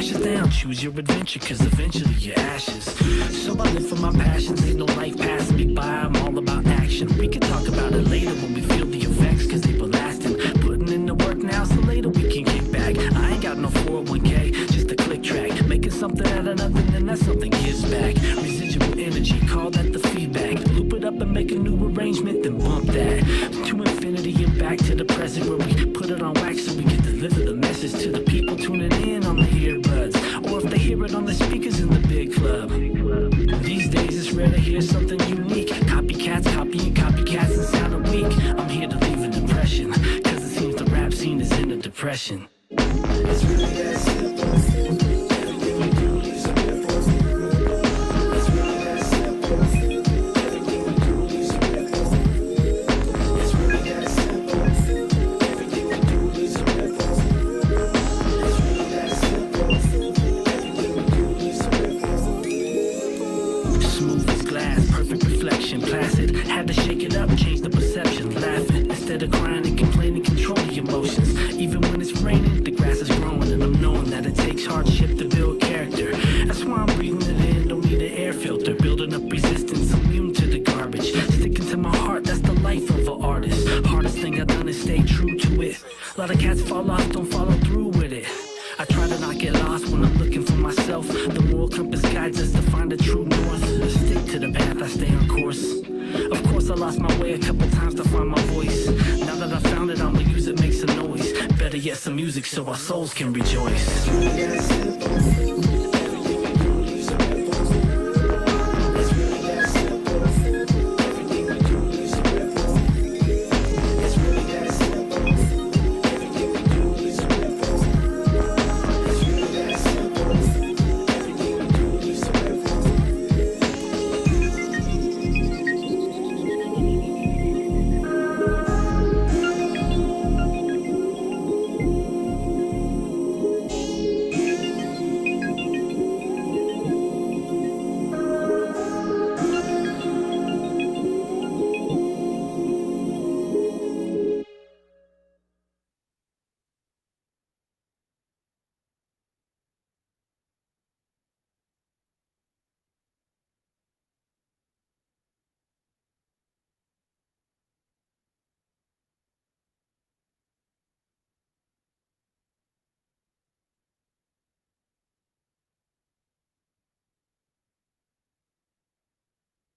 ashes down, choose your adventure, cause eventually you're ashes. So I live for my passions, ain't no life passing me by, I'm all about action. We can talk about it later when we feel the effects, cause they were lasting. Putting in the work now, so later we can kick back. I ain't got no 401k, just a click track. Making something out of nothing, and that something gives back. Residual energy, call that the feedback. Loop it up and make a new arrangement, then bump that to infinity and back to the present, where we put it on wax so we can deliver the message to the people tuning in on the earbuds, or if they hear it on the speakers in the big club. These days it's rare to hear something unique. Copycats copying copycats and sounding weak. I'm here to leave an impression, cause it seems the rap scene is in a depression. It's really that simple. Everything we do leaves a ripple. It's really that simple. Everything we do leaves a ripple. It's really that simple. Everything we do leaves a ripple. It's really that simple. Everything we do leaves a ripple. Smooth as glass, perfect reflection, placid. Had to shake it up, change the perception, laughing instead of crying and complaining. Control the emotions, even when it's raining. The grass is growing, and I'm knowing that it takes hardship to build character. That's why I'm breathing it in, don't need an air filter. Building up resistance, immune to the garbage. Sticking to my heart, that's the life of an artist. Hardest thing I've done is stay true to it. A lot of cats fall off, don't follow through with it. I try to not get lost when I'm looking for myself. The moral compass guides us to find the true north. Stick to the path, I stay on course. Of course I lost my way a couple times to find my voice. Now that I found it, I'ma use it, make some noise. Better yet, some music so our souls can rejoice.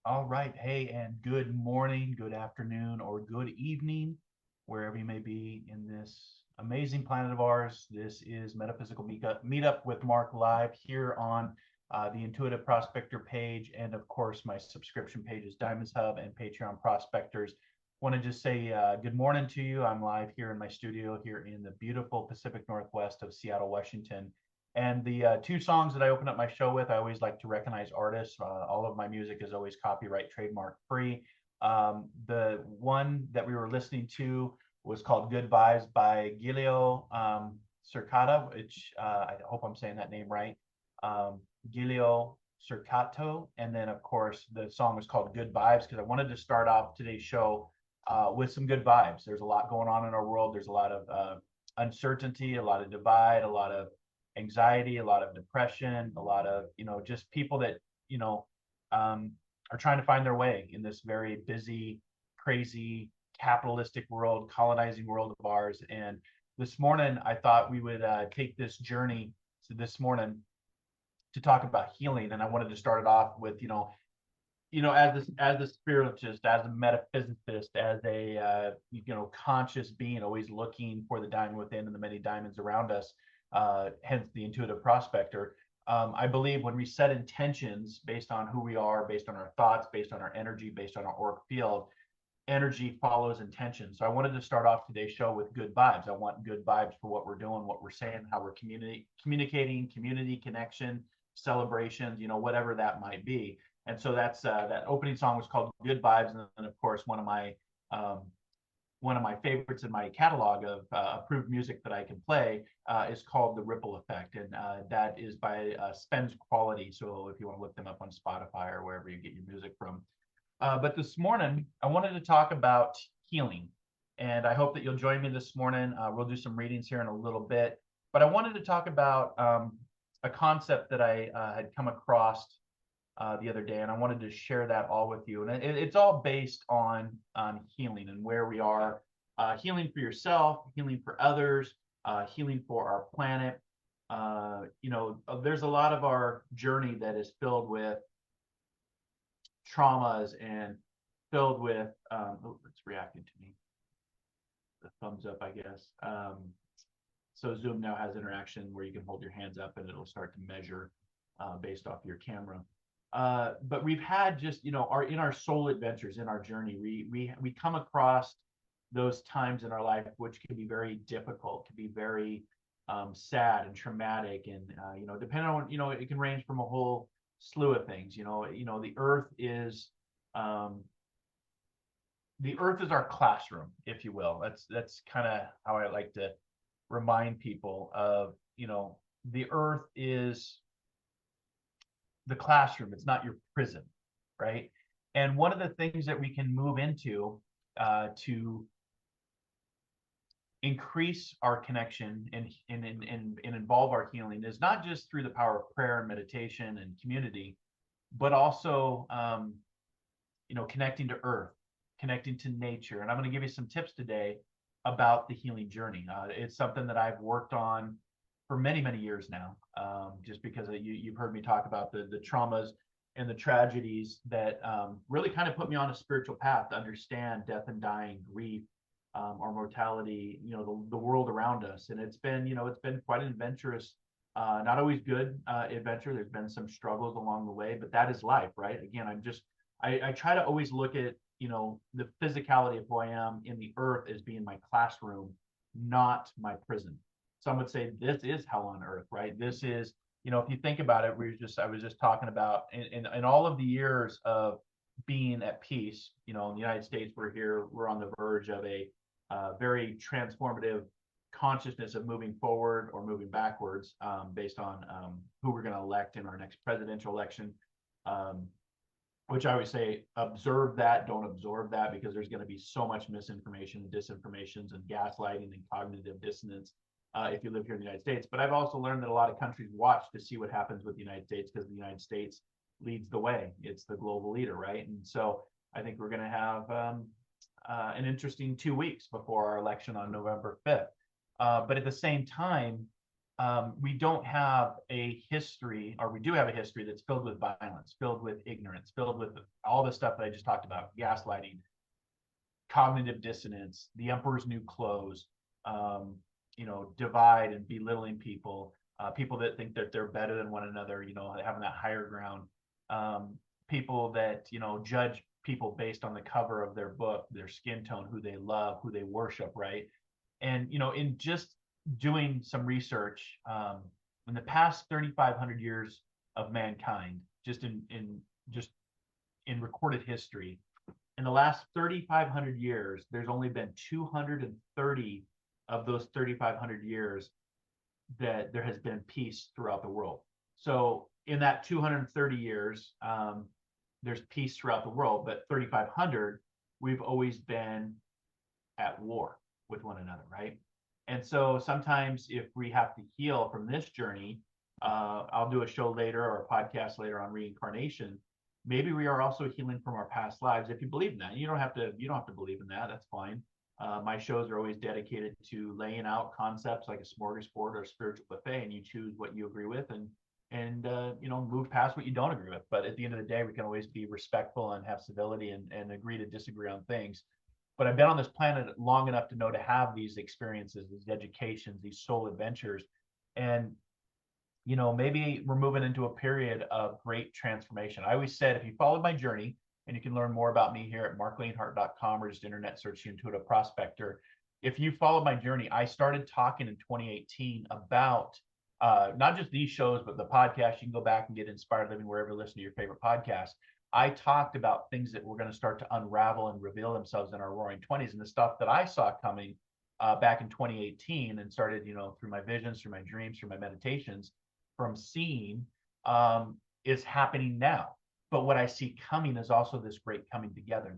All right. Hey, and good morning, good afternoon, or good evening, wherever you may be in this amazing planet of ours. This is Metaphysical Meetup with Marc live here on the Intuitive Prospector page. And of course, my subscription pages, Diamonds Hub and Patreon Prospectors. Want to just say good morning to you. I'm live here in my studio here in the beautiful Pacific Northwest of Seattle, Washington. And the two songs that I open up my show with, I always like to recognize artists. All of my music is always copyright trademark free. The one that we were listening to was called Good Vibes by Giulio Cercata, which I hope I'm saying that name right. Giulio Cercato. And then, of course, the song was called Good Vibes because I wanted to start off today's show with some good vibes. There's a lot going on in our world. There's a lot of uncertainty, a lot of divide, a lot of anxiety, a lot of depression, a lot of, just people that, are trying to find their way in this very busy, crazy, capitalistic world, colonizing world of ours. And this morning, I thought we would take this journey to this morning to talk about healing. And I wanted to start it off with, as a spiritist, as a metaphysicist, as a conscious being, always looking for the diamond within and the many diamonds around us. Hence the Intuitive Prospector. I believe when we set intentions based on who we are, based on our thoughts, based on our energy, based on our auric field, energy follows intention. So I wanted to start off today's show with good vibes. I want good vibes for what we're doing, what we're saying, how we're communicating, community connection, celebrations, whatever that might be. And so that's that opening song was called Good Vibes. And then, of course, one of my favorites in my catalog of approved music that I can play is called The Ripple Effect. And that is by Spence Quality. So if you want to look them up on Spotify or wherever you get your music from. But this morning, I wanted to talk about healing. And I hope that you'll join me this morning. We'll do some readings here in a little bit. But I wanted to talk about a concept that I had come across the other day, and I wanted to share that all with you. And it's all based on healing and where we are, healing for yourself, healing for others, healing for our planet. There's a lot of our journey that is filled with traumas and filled with, it's reacting to me, the thumbs up, I guess. So Zoom now has interaction where you can hold your hands up and it'll start to measure based off your camera. But we've had just, in our soul adventures, in our journey, we come across those times in our life which can be very difficult, can be very sad and traumatic, and depending on, it can range from a whole slew of things. The earth is our classroom, if you will. That's kind of how I like to remind people of, the earth is the classroom. It's not your prison, right? And one of the things that we can move into to increase our connection and involve our healing is not just through the power of prayer and meditation and community, but also connecting to earth, connecting to nature. And I'm going to give you some tips today about the healing journey. It's something that I've worked on for many, many years now, just because you've heard me talk about the traumas and the tragedies that really kind of put me on a spiritual path to understand death and dying, grief, our mortality, the world around us. And it's been quite an adventurous, not always good adventure. There's been some struggles along the way, but that is life, right? Again, I try to always look at, the physicality of who I am in the earth as being my classroom, not my prison. Some would say this is hell on earth, right? This is, if you think about it, I was just talking about in all of the years of being at peace, in the United States, we're on the verge of a very transformative consciousness of moving forward or moving backwards, based on who we're going to elect in our next presidential election. Which I always say, observe that, don't absorb that, because there's going to be so much misinformation, disinformations, and gaslighting and cognitive dissonance if you live here in the United States. But I've also learned that a lot of countries watch to see what happens with the United States, because the United States leads the way. It's the global leader, right? And so I think we're going to have an interesting 2 weeks before our election on November 5th. But at the same time, we don't have a history, or we do have a history that's filled with violence, filled with ignorance, filled with all the stuff that I just talked about: gaslighting, cognitive dissonance, the emperor's new clothes, divide and belittling people, people that think that they're better than one another, having that higher ground, people that, judge people based on the cover of their book, their skin tone, who they love, who they worship, right? And, in just doing some research, in the past 3,500 years of mankind, just in recorded history, in the last 3,500 years, there's only been 230 of those 3,500 years that there has been peace throughout the world. So in that 230 years, there's peace throughout the world, but 3,500, we've always been at war with one another, right? And so sometimes if we have to heal from this journey, I'll do a show later or a podcast later on reincarnation. Maybe we are also healing from our past lives. If you believe in that, you don't have to believe in that. That's fine. My shows are always dedicated to laying out concepts like a smorgasbord or a spiritual buffet, and you choose what you agree with and move past what you don't agree with. But at the end of the day, we can always be respectful and have civility and agree to disagree on things. But I've been on this planet long enough to know to have these experiences, these educations, these soul adventures. And, maybe we're moving into a period of great transformation. I always said, if you followed my journey, and you can learn more about me here at marclainhart.com, or just internet search Intuitive Prospector. If you followed my journey, I started talking in 2018 about not just these shows, but the podcast. You can go back and get Inspired Living wherever you listen to your favorite podcast. I talked about things that were going to start to unravel and reveal themselves in our roaring 20s, and the stuff that I saw coming back in 2018 and started, through my visions, through my dreams, through my meditations, from seeing is happening now. But what I see coming is also this great coming together,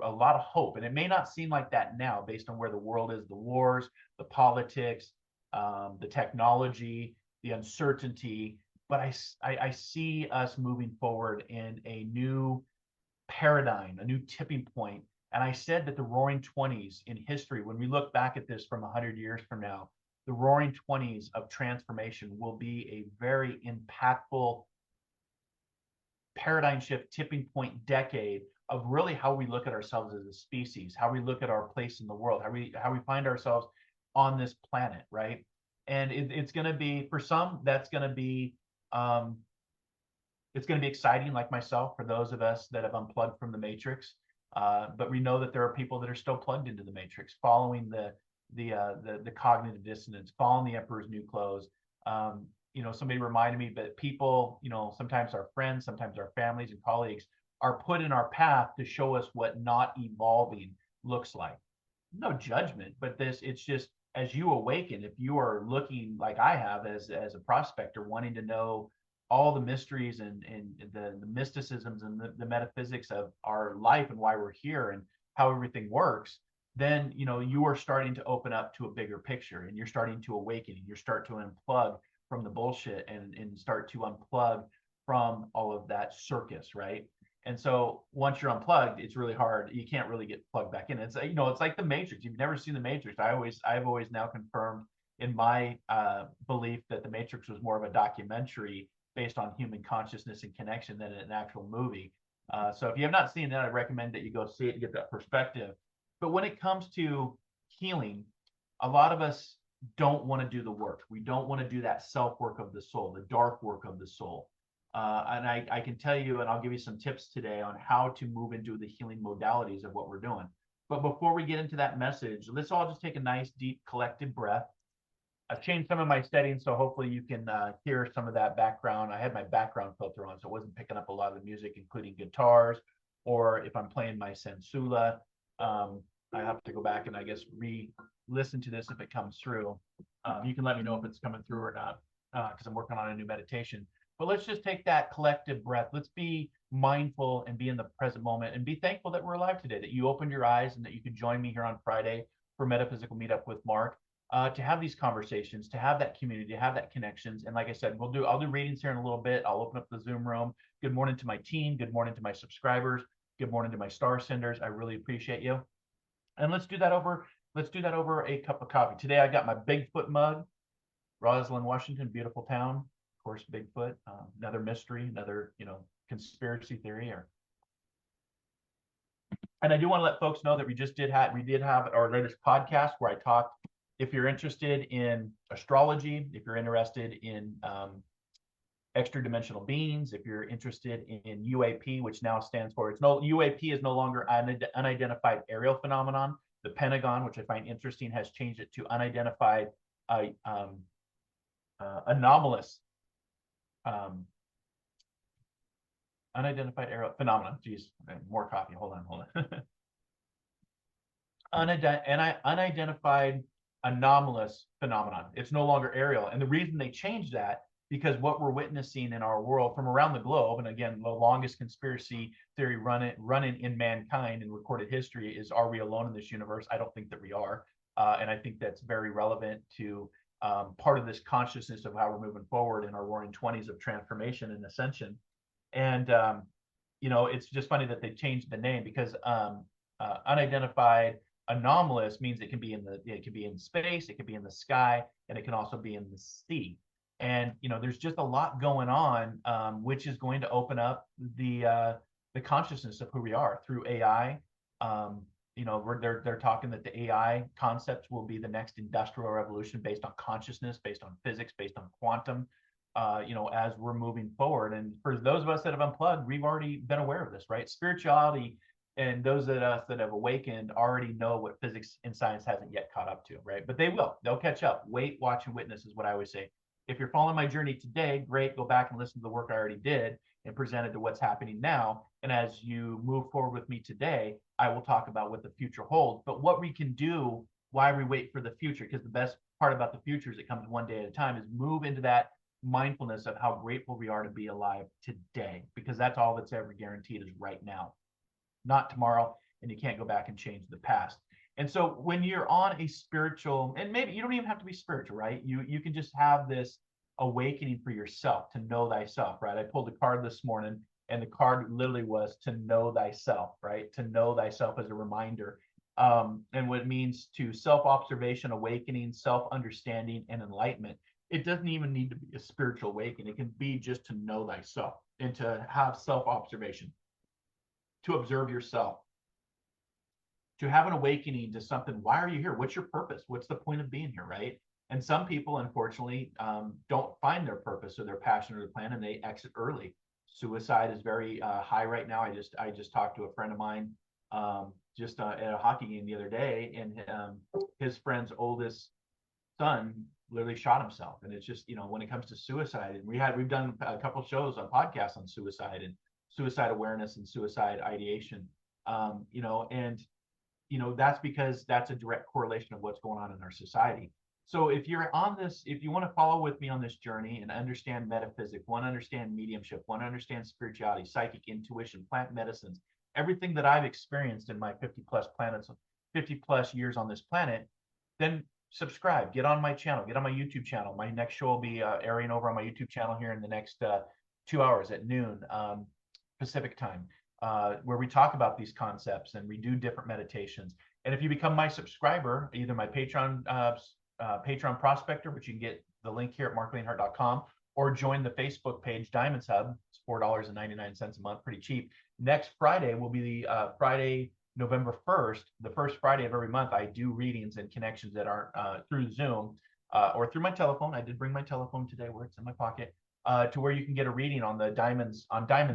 a lot of hope. And it may not seem like that now based on where the world is, the wars, the politics, the technology, the uncertainty, but I see us moving forward in a new paradigm, a new tipping point. And I said that the roaring 20s in history, when we look back at this from 100 years from now, the roaring 20s of transformation will be a very impactful paradigm shift, tipping point decade of really how we look at ourselves as a species, how we look at our place in the world, how we find ourselves on this planet, right? And it's going to be, for some, that's going to be it's going to be exciting, like myself, for those of us that have unplugged from the matrix. But we know that there are people that are still plugged into the matrix, following the cognitive dissonance, following the emperor's new clothes. Somebody reminded me that people, sometimes our friends, sometimes our families and colleagues are put in our path to show us what not evolving looks like. No judgment, but it's just, as you awaken, if you are looking like I have as a prospector, wanting to know all the mysteries and the mysticisms and the metaphysics of our life and why we're here and how everything works, then you are starting to open up to a bigger picture, and you're starting to awaken, and you start to unplug from the bullshit and start to unplug from all of that circus, right? And so once you're unplugged, it's really hard. You can't really get plugged back in. It's it's like the Matrix. You've never seen the Matrix. I've always now confirmed in my belief that the Matrix was more of a documentary based on human consciousness and connection than an actual movie. So if you have not seen that, I recommend that you go see it and get that perspective. But when it comes to healing, a lot of us don't want to do the work. We don't want to do that self work of the soul, the dark work of the soul. And I can tell you, and I'll give you some tips today on how to move into the healing modalities of what we're doing. But before we get into that message, let's all just take a nice, deep, collective breath. I've changed some of my settings, so hopefully you can hear some of that background. I had my background filter on, so it wasn't picking up a lot of the music, including guitars, or if I'm playing my sensula. I have to go back and I guess re-listen to this if it comes through. You can let me know if it's coming through or not, because I'm working on a new meditation. But let's just take that collective breath. Let's be mindful and be in the present moment and be thankful that we're alive today, that you opened your eyes and that you could join me here on Friday for Metaphysical Meetup with Marc, to have these conversations, to have that community, to have that connections. And like I said, I'll do readings here in a little bit. I'll open up the Zoom room. Good morning to my team. Good morning to my subscribers. Good morning to my star senders. I really appreciate you. And let's do that over a cup of coffee. Today I got my Bigfoot mug, Roslyn, Washington, beautiful town. Of course, Bigfoot, another mystery, another conspiracy theory. And I do want to let folks know that we did have our latest podcast where I talked. If you're interested in astrology, if you're interested in extra dimensional beings, if you're interested in UAP, which now stands for UAP is no longer unidentified aerial phenomenon. The Pentagon, which I find interesting, has changed it to unidentified anomalous unidentified aerial phenomenon. Geez, more coffee. Hold on. Unidentified anomalous phenomenon. It's no longer aerial. And the reason they changed that, because what we're witnessing in our world from around the globe, and again, the longest conspiracy theory running in mankind in recorded history is, are we alone in this universe? I don't think that we are. And I think that's very relevant to part of this consciousness of how we're moving forward in our roaring 20s of transformation and ascension. And, it's just funny that they changed the name, because unidentified anomalous means it can be in space, it can be in the sky, and it can also be in the sea. And there's just a lot going on, which is going to open up the consciousness of who we are through AI. They're talking that the AI concept will be the next industrial revolution based on consciousness, based on physics, based on quantum. As we're moving forward. And for those of us that have unplugged, we've already been aware of this, right? Spirituality, and those of us that have awakened already know what physics and science hasn't yet caught up to, right? But they'll catch up. Wait, watch, and witness is what I always say. If you're following my journey today, great, go back and listen to the work I already did and presented to what's happening now. And as you move forward with me today, I will talk about what the future holds, but what we can do while we wait for the future, because the best part about the future is it comes one day at a time, is move into that mindfulness of how grateful we are to be alive today, because that's all that's ever guaranteed is right now, not tomorrow, and you can't go back and change the past. And so when you're on a spiritual, and maybe you don't even have to be spiritual, right? You can just have this awakening for yourself, to know thyself, right? I pulled a card this morning, and the card literally was to know thyself, right? To know thyself as a reminder. And what it means to self-observation, awakening, self-understanding, and enlightenment. It doesn't even need to be a spiritual awakening. It can be just to know thyself and to have self-observation, to observe yourself, to have an awakening to something. Why are you here? What's your purpose? What's the point of being here, right? And some people, unfortunately, don't find their purpose or their passion or their plan, and they exit early. Suicide is very high right now. I just talked to a friend of mine at a hockey game the other day, and his friend's oldest son literally shot himself. And it's just, when it comes to suicide, and we've done a couple shows on podcasts on suicide and suicide awareness and suicide ideation, and that's because that's a direct correlation of what's going on in our society. So if you want to follow with me on this journey and understand metaphysics, want to understand mediumship, want to understand spirituality, psychic intuition, plant medicines, everything that I've experienced in my 50 plus planets, 50 plus years on this planet, then subscribe, get on my channel, get on my YouTube channel. My next show will be airing over on my YouTube channel here in the next 2 hours at noon Pacific time, where we talk about these concepts and we do different meditations. And if you become my subscriber, either my Patreon Prospector, which you can get the link here at marclainhart.com, or join the Facebook page Diamonds Hub. It's $4.99 a month, pretty cheap. Next Friday will be the Friday, November 1st, the first Friday of every month. I do readings and connections that aren't through Zoom or through my telephone. I did bring my telephone today, where it's in my pocket, to where you can get a reading on Diamonds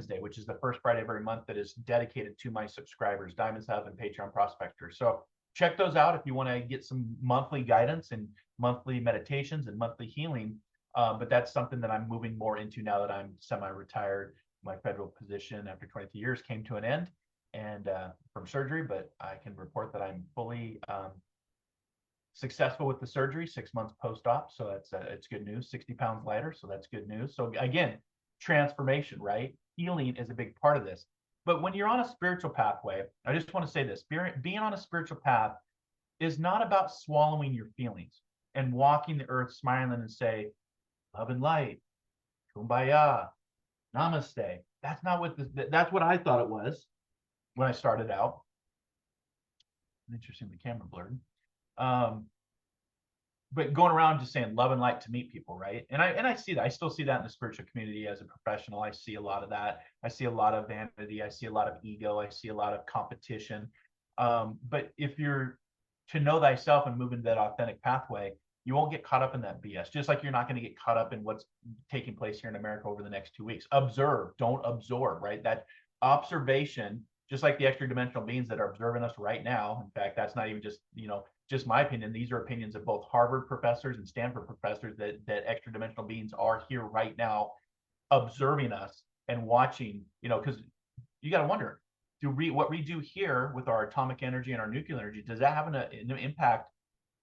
Day, which is the first Friday of every month, that is dedicated to my subscribers, Diamonds Hub and Patreon Prospector. So check those out if you want to get some monthly guidance and monthly meditations and monthly healing. But that's something that I'm moving more into now that I'm semi-retired. My federal position after 22 years came to an end, and from surgery, but I can report that I'm fully successful with the surgery 6 months post-op. So it's good news. 60 pounds lighter, so that's good news. So again, transformation, right? Healing is a big part of this. But when you're on a spiritual pathway, I just want to say this: being on a spiritual path is not about swallowing your feelings and walking the earth smiling and say, love and light, kumbaya, namaste. That's not what that's what I thought it was when I started out. Interesting, the camera blurred. But going around just saying love and light to meet people, right? And I see that. I still see that in the spiritual community as a professional. I see a lot of that. I see a lot of vanity. I see a lot of ego. I see a lot of competition. But if you're to know thyself and move into that authentic pathway, you won't get caught up in that BS. Just like you're not going to get caught up in what's taking place here in America over the next 2 weeks. Observe, don't absorb, right? That observation, just like the extra dimensional beings that are observing us right now. In fact, that's not even just my opinion. These are opinions of both Harvard professors and Stanford professors, that extra dimensional beings are here right now observing us and watching, because you got to wonder, what we do here with our atomic energy and our nuclear energy, does that have an impact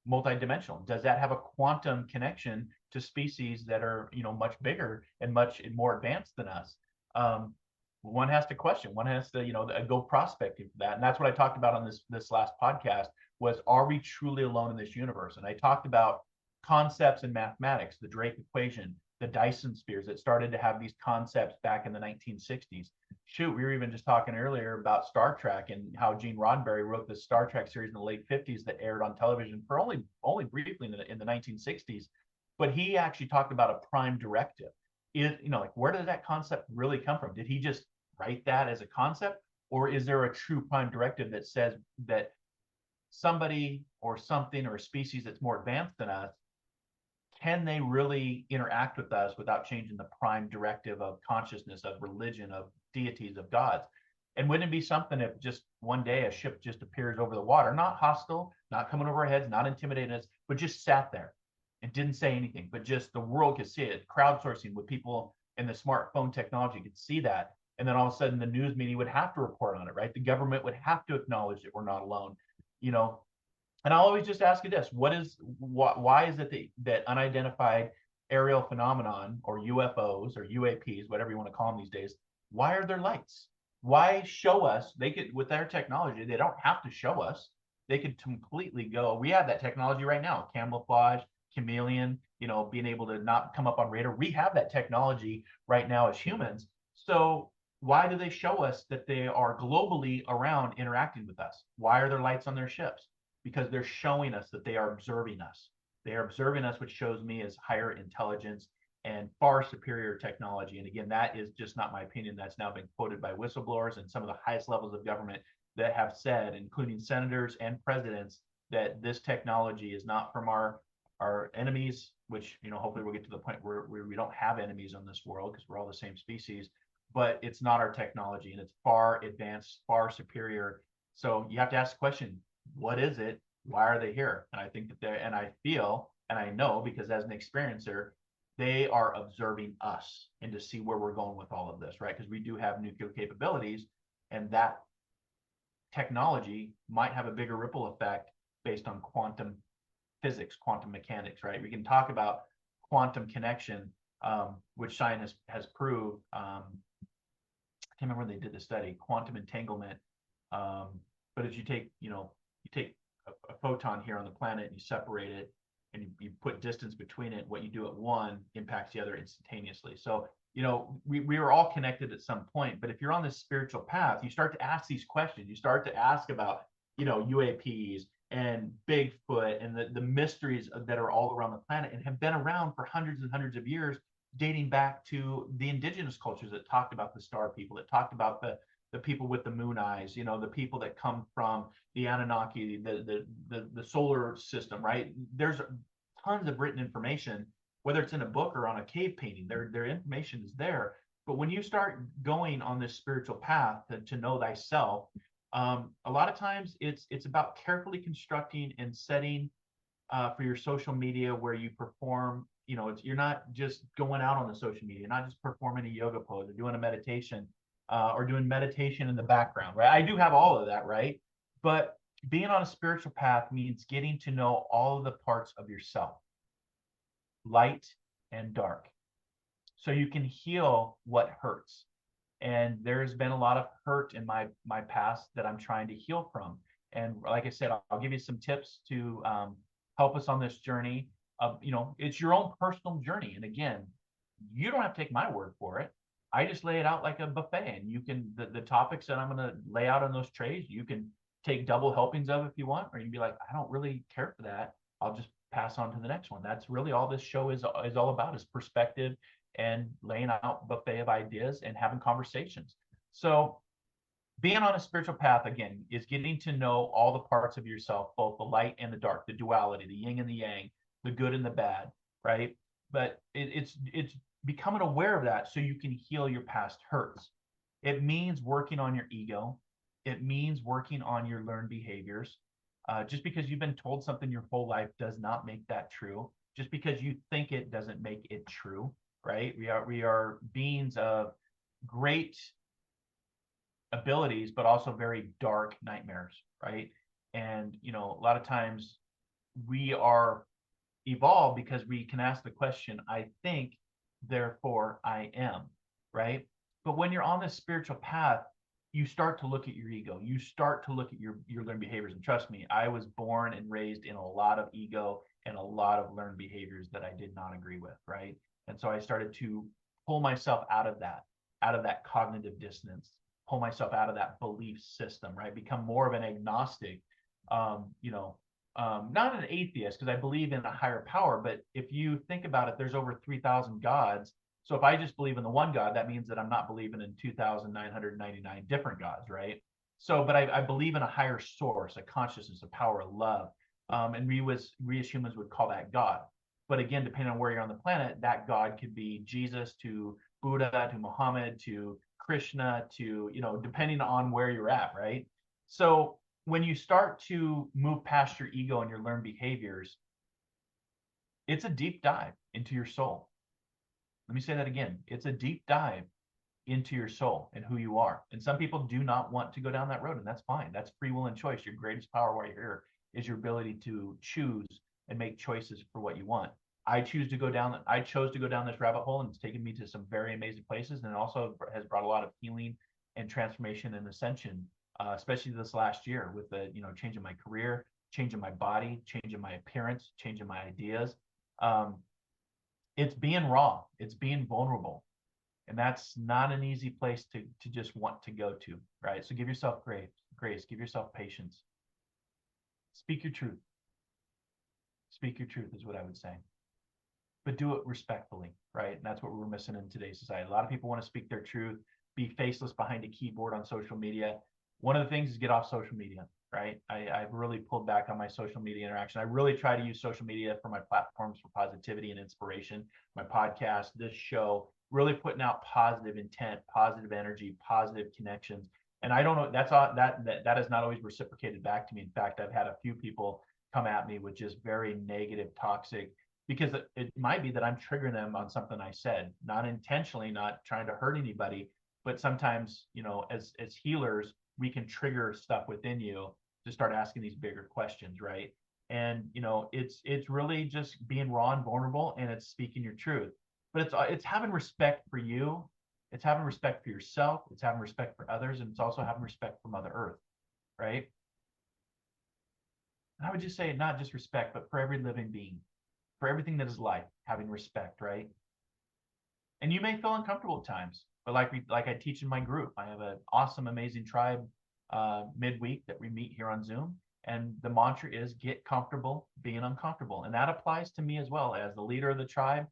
multidimensional? Does that have a quantum connection to species that are, much bigger and much more advanced than us? One has to question, one has to, go prospecting for that. And that's what I talked about on this last podcast was, are we truly alone in this universe? And I talked about concepts in mathematics, the Drake equation, the Dyson spheres that started to have these concepts back in the 1960s. Shoot, we were even just talking earlier about Star Trek and how Gene Roddenberry wrote the Star Trek series in the late 50s that aired on television for only briefly in the 1960s. But he actually talked about a prime directive. Where did that concept really come from? Did he just write that as a concept? Or is there a true prime directive that says that somebody or something or a species that's more advanced than us, can they really interact with us without changing the prime directive of consciousness, of religion, of deities, of gods? And wouldn't it be something if just one day a ship just appears over the water, not hostile, not coming over our heads, not intimidating us, but just sat there and didn't say anything, but just the world could see it, crowdsourcing with people in the smartphone technology could see that. And then all of a sudden the news media would have to report on it, right? The government would have to acknowledge that we're not alone, And I'll always just ask you this: why is it that unidentified aerial phenomenon, or UFOs or UAPs, whatever you want to call them these days, why are there lights? Why show us? They could, with their technology, they don't have to show us. They could completely go. We have that technology right now: camouflage, chameleon, being able to not come up on radar. We have that technology right now as humans. So why do they show us that they are globally around interacting with us? Why are there lights on their ships? Because they're showing us that they are observing us. They are observing us, which shows me as higher intelligence and far superior technology. And again, that is just not my opinion. That's now been quoted by whistleblowers and some of the highest levels of government that have said, including senators and presidents, that this technology is not from our enemies, which hopefully we'll get to the point where we don't have enemies on this world because we're all the same species, but it's not our technology, and it's far advanced, far superior. So you have to ask the question, what is it? Why are they here? And I think that and I feel, and I know because as an experiencer, they are observing us and to see where we're going with all of this, right? Because we do have nuclear capabilities, and that technology might have a bigger ripple effect based on quantum physics, quantum mechanics, right? We can talk about quantum connection, which science has proved. I can't remember when they did the study, quantum entanglement. But as you take a photon here on the planet and you separate it and you put distance between it, what you do at one impacts the other instantaneously. So, we are all connected at some point, but if you're on this spiritual path, you start to ask these questions. You start to ask about, UAPs and Bigfoot and the mysteries that are all around the planet and have been around for hundreds and hundreds of years, dating back to the indigenous cultures that talked about the star people, that talked about the people with the moon eyes, the people that come from the Anunnaki, the solar system, right? There's tons of written information, whether it's in a book or on a cave painting, their information is there. But when you start going on this spiritual path to know thyself, a lot of times it's about carefully constructing and setting for your social media where you perform. You're not just going out on the social media, you're not just performing a yoga pose or doing a meditation or doing meditation in the background, right? I do have all of that, right? But being on a spiritual path means getting to know all of the parts of yourself, light and dark, so you can heal what hurts. And there's been a lot of hurt in my past that I'm trying to heal from. And like I said, I'll give you some tips to help us on this journey of, it's your own personal journey. And again, you don't have to take my word for it. I just lay it out like a buffet, and you can, the topics that I'm going to lay out on those trays, you can take double helpings of if you want, or you can be like, I don't really care for that. I'll just pass on to the next one. That's really all this show is all about, is perspective and laying out buffet of ideas and having conversations. So being on a spiritual path, again, is getting to know all the parts of yourself, both the light and the dark, the duality, the yin and the yang, the good and the bad, right? But it's becoming aware of that so you can heal your past hurts. It means working on your ego. It means working on your learned behaviors. Just because you've been told something your whole life does not make that true. Just because you think it doesn't make it true, right? We are beings of great abilities, but also very dark nightmares, right? And a lot of times we are evolved because we can ask the question, I think, therefore I am, right? But when you're on this spiritual path, you start to look at your ego. You start to look at your learned behaviors. And trust me, I was born and raised in a lot of ego and a lot of learned behaviors that I did not agree with, right? And so I started to pull myself out of that cognitive dissonance, pull myself out of that belief system, right? Become more of an agnostic, not an atheist, because I believe in a higher power. But if you think about it, there's over 3,000 gods. So if I just believe in the one God, that means that I'm not believing in 2,999 different gods, right? So, but I believe in a higher source, a consciousness, a power, a love. And we as humans would call that God. But again, depending on where you're on the planet, that God could be Jesus to Buddha to Muhammad to Krishna to, depending on where you're at, right? So when you start to move past your ego and your learned behaviors, it's a deep dive into your soul. Let me say that again. It's a deep dive into your soul and who you are. And some people do not want to go down that road, and that's fine. That's free will and choice. Your greatest power while you're here is your ability to choose and make choices for what you want. I chose to go down this rabbit hole, and it's taken me to some very amazing places, and it also has brought a lot of healing and transformation and ascension, especially this last year with the, changing my career, changing my body, changing my appearance, changing my ideas. Um, it's being raw, it's being vulnerable. And that's not an easy place to just want to go to, right? So give yourself grace, give yourself patience. Speak your truth. Speak your truth is what I would say. But do it respectfully, right? And that's what we're missing in today's society. A lot of people want to speak their truth, be faceless behind a keyboard on social media. One of the things is get off social media, right? I've really pulled back on my social media interaction. I really try to use social media for my platforms for positivity and inspiration, my podcast, this show, really putting out positive intent, positive energy, positive connections. And I don't know, that's all that has not always reciprocated back to me. In fact, I've had a few people come at me with just very negative, toxic, because it might be that I'm triggering them on something I said, not intentionally, not trying to hurt anybody, but sometimes, as healers, we can trigger stuff within you to start asking these bigger questions, right? And it's really just being raw and vulnerable, and it's speaking your truth. But it's having respect for you, it's having respect for yourself, it's having respect for others, and it's also having respect for Mother Earth, right? And I would just say not just respect, but for every living being, for everything that is life, having respect, right? And you may feel uncomfortable at times, but like I teach in my group, I have an awesome, amazing tribe midweek that we meet here on Zoom, and the mantra is get comfortable being uncomfortable, and that applies to me as well as the leader of the tribe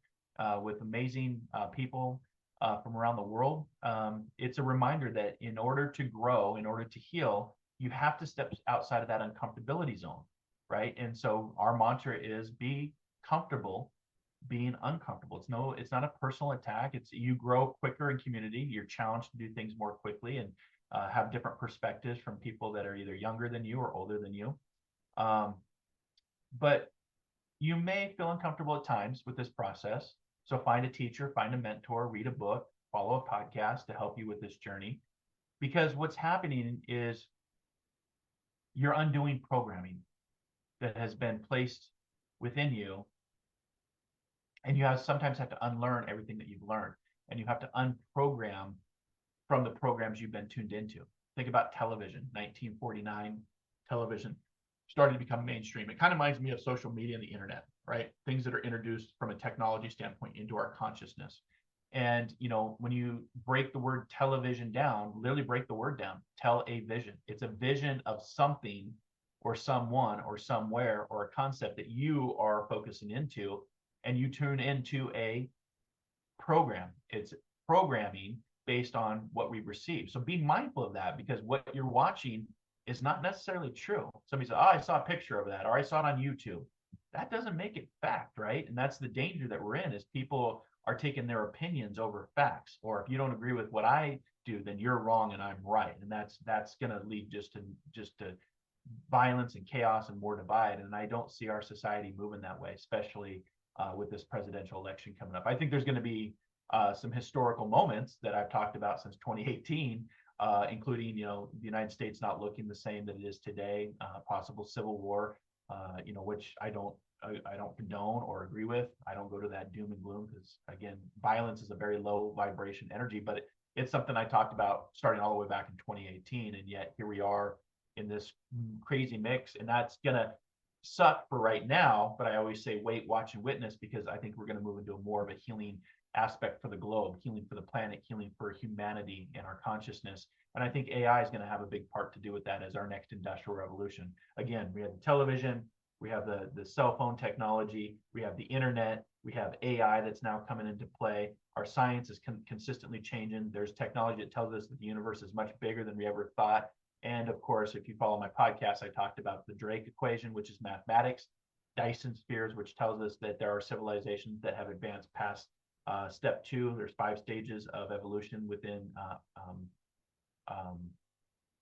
with amazing people from around the world. It's a reminder that in order to grow, in order to heal, you have to step outside of that uncomfortability zone, right? And so our mantra is be comfortable being uncomfortable. It's not a personal attack. It's you grow quicker in community. You're challenged to do things more quickly and have different perspectives from people that are either younger than you or older than you. But you may feel uncomfortable at times with this process. So find a teacher, find a mentor, read a book, follow a podcast to help you with this journey. Because what's happening is you're undoing programming that has been placed within you, and you sometimes have to unlearn everything that you've learned, and you have to unprogram from the programs you've been tuned into. Think about television. 1949 television started to become mainstream. It kind of reminds me of social media and the internet, right? Things that are introduced from a technology standpoint into our consciousness. And when you break the word television down, literally break the word down, tell a vision. It's a vision of something or someone or somewhere or a concept that you are focusing into, and you tune into a program. It's programming based on what we receive. So be mindful of that, because what you're watching is not necessarily true. Somebody said, "Oh, I saw a picture of that," or "I saw it on YouTube." That doesn't make it fact, right? And that's the danger that we're in, is people are taking their opinions over facts. Or if you don't agree with what I do, then you're wrong and I'm right. And that's going to lead just to violence and chaos and more divide. And I don't see our society moving that way, especially with this presidential election coming up. I think there's going to be some historical moments that I've talked about since 2018, including the United States not looking the same that it is today, possible civil war, which I don't condone or agree with. I don't go to that doom and gloom, because again, violence is a very low vibration energy, but it's something I talked about starting all the way back in 2018, and yet here we are in this crazy mix, and that's gonna suck for right now. But I always say wait, watch, and witness, because I think we're going to move into more of a healing aspect for the globe, healing for the planet, healing for humanity and our consciousness. And I think AI is going to have a big part to do with that as our next industrial revolution. Again, we have the television, we have the cell phone technology, we have the internet, we have AI that's now coming into play. Our science is consistently changing. There's technology that tells us that the universe is much bigger than we ever thought. And of course, if you follow my podcast, I talked about the Drake equation, which is mathematics, Dyson spheres, which tells us that there are civilizations that have advanced past step 2. There's 5 stages of evolution within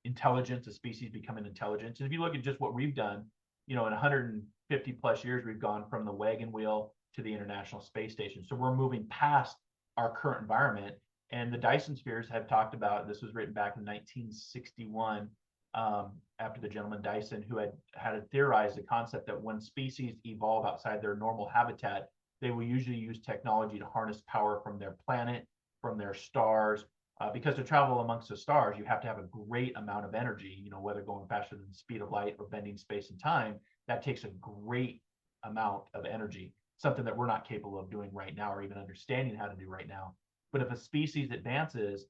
intelligence, a species becoming intelligent. And if you look at just what we've done, in 150 plus years, we've gone from the wagon wheel to the International Space Station. So we're moving past our current environment. And the Dyson spheres have talked about, this was written back in 1961, after the gentleman Dyson, who had theorized the concept that when species evolve outside their normal habitat, they will usually use technology to harness power from their planet, from their stars, because to travel amongst the stars, you have to have a great amount of energy, whether going faster than the speed of light or bending space and time, that takes a great amount of energy. something that we're not capable of doing right now or even understanding how to do right now. But if a species advances,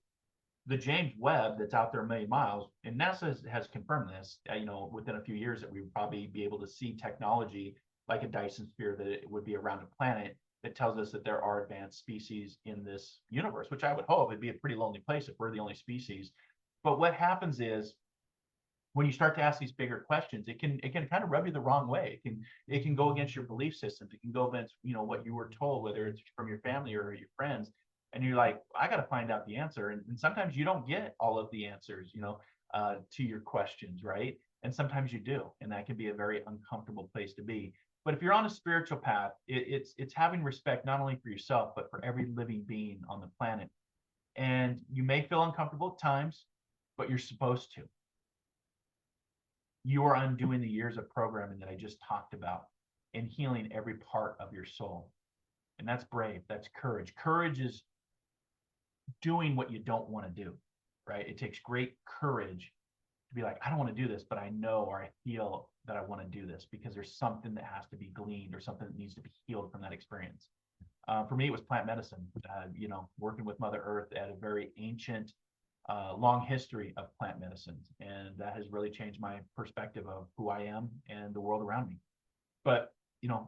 the James Webb that's out there a million miles, and NASA has confirmed this, within a few years that we would probably be able to see technology like a Dyson sphere that it would be around a planet that tells us that there are advanced species in this universe, which I would hope it'd be a pretty lonely place if we're the only species. But what happens is when you start to ask these bigger questions, it can kind of rub you the wrong way. It can go against your belief systems. It can go against what you were told, whether it's from your family or your friends. And you're like, I got to find out the answer. And sometimes you don't get all of the answers, to your questions, right? And sometimes you do, and that can be a very uncomfortable place to be. But if you're on a spiritual path, it's having respect not only for yourself but for every living being on the planet. And you may feel uncomfortable at times, but you're supposed to. You are undoing the years of programming that I just talked about and healing every part of your soul. And that's brave. That's courage. Courage is doing what you don't want to do, right? It takes great courage to be like, I don't want to do this, but I know or I feel that I want to do this because there's something that has to be gleaned or something that needs to be healed from that experience. For me, it was plant medicine, working with Mother Earth at a very ancient, long history of plant medicines. And that has really changed my perspective of who I am and the world around me. But,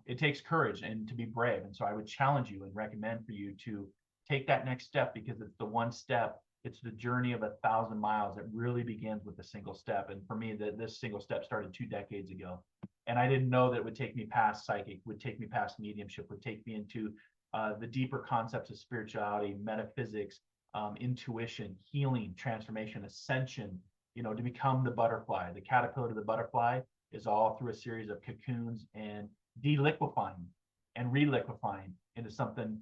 it takes courage and to be brave. And so I would challenge you and recommend for you to take that next step because it's the one step. It's the journey of 1,000 miles. It really begins with a single step. And for me, this single step started 2 decades ago. And I didn't know that it would take me past psychic, would take me past mediumship, would take me into the deeper concepts of spirituality, metaphysics, intuition, healing, transformation, ascension, to become the butterfly. The caterpillar to the butterfly is all through a series of cocoons and deliquefying and reliquefying into something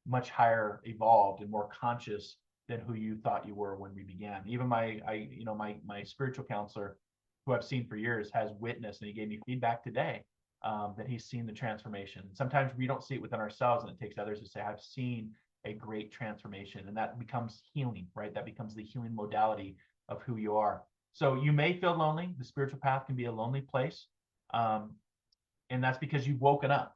much higher evolved and more conscious than who you thought you were when we began. Even my spiritual counselor, who I've seen for years, has witnessed, and he gave me feedback today that he's seen the transformation. Sometimes we don't see it within ourselves, and it takes others to say, I've seen a great transformation, and that becomes healing, right? That becomes the healing modality of who you are. So you may feel lonely. The spiritual path can be a lonely place. And that's because you've woken up.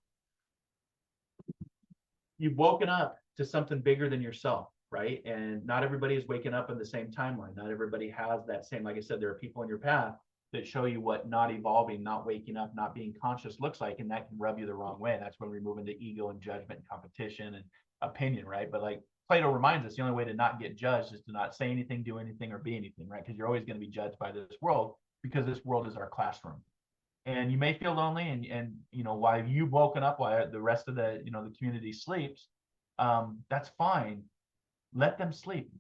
You've woken up to something bigger than yourself, right? And not everybody is waking up in the same timeline. Not everybody has that same, like I said, there are people in your path that show you what not evolving, not waking up, not being conscious looks like, and that can rub you the wrong way. And that's when we move into ego and judgment and competition and opinion, right? But like Plato reminds us, the only way to not get judged is to not say anything, do anything, or be anything, right? Because you're always going to be judged by this world because this world is our classroom. And you may feel lonely, and while you've woken up, while the rest of the the community sleeps, that's fine. Let them sleep.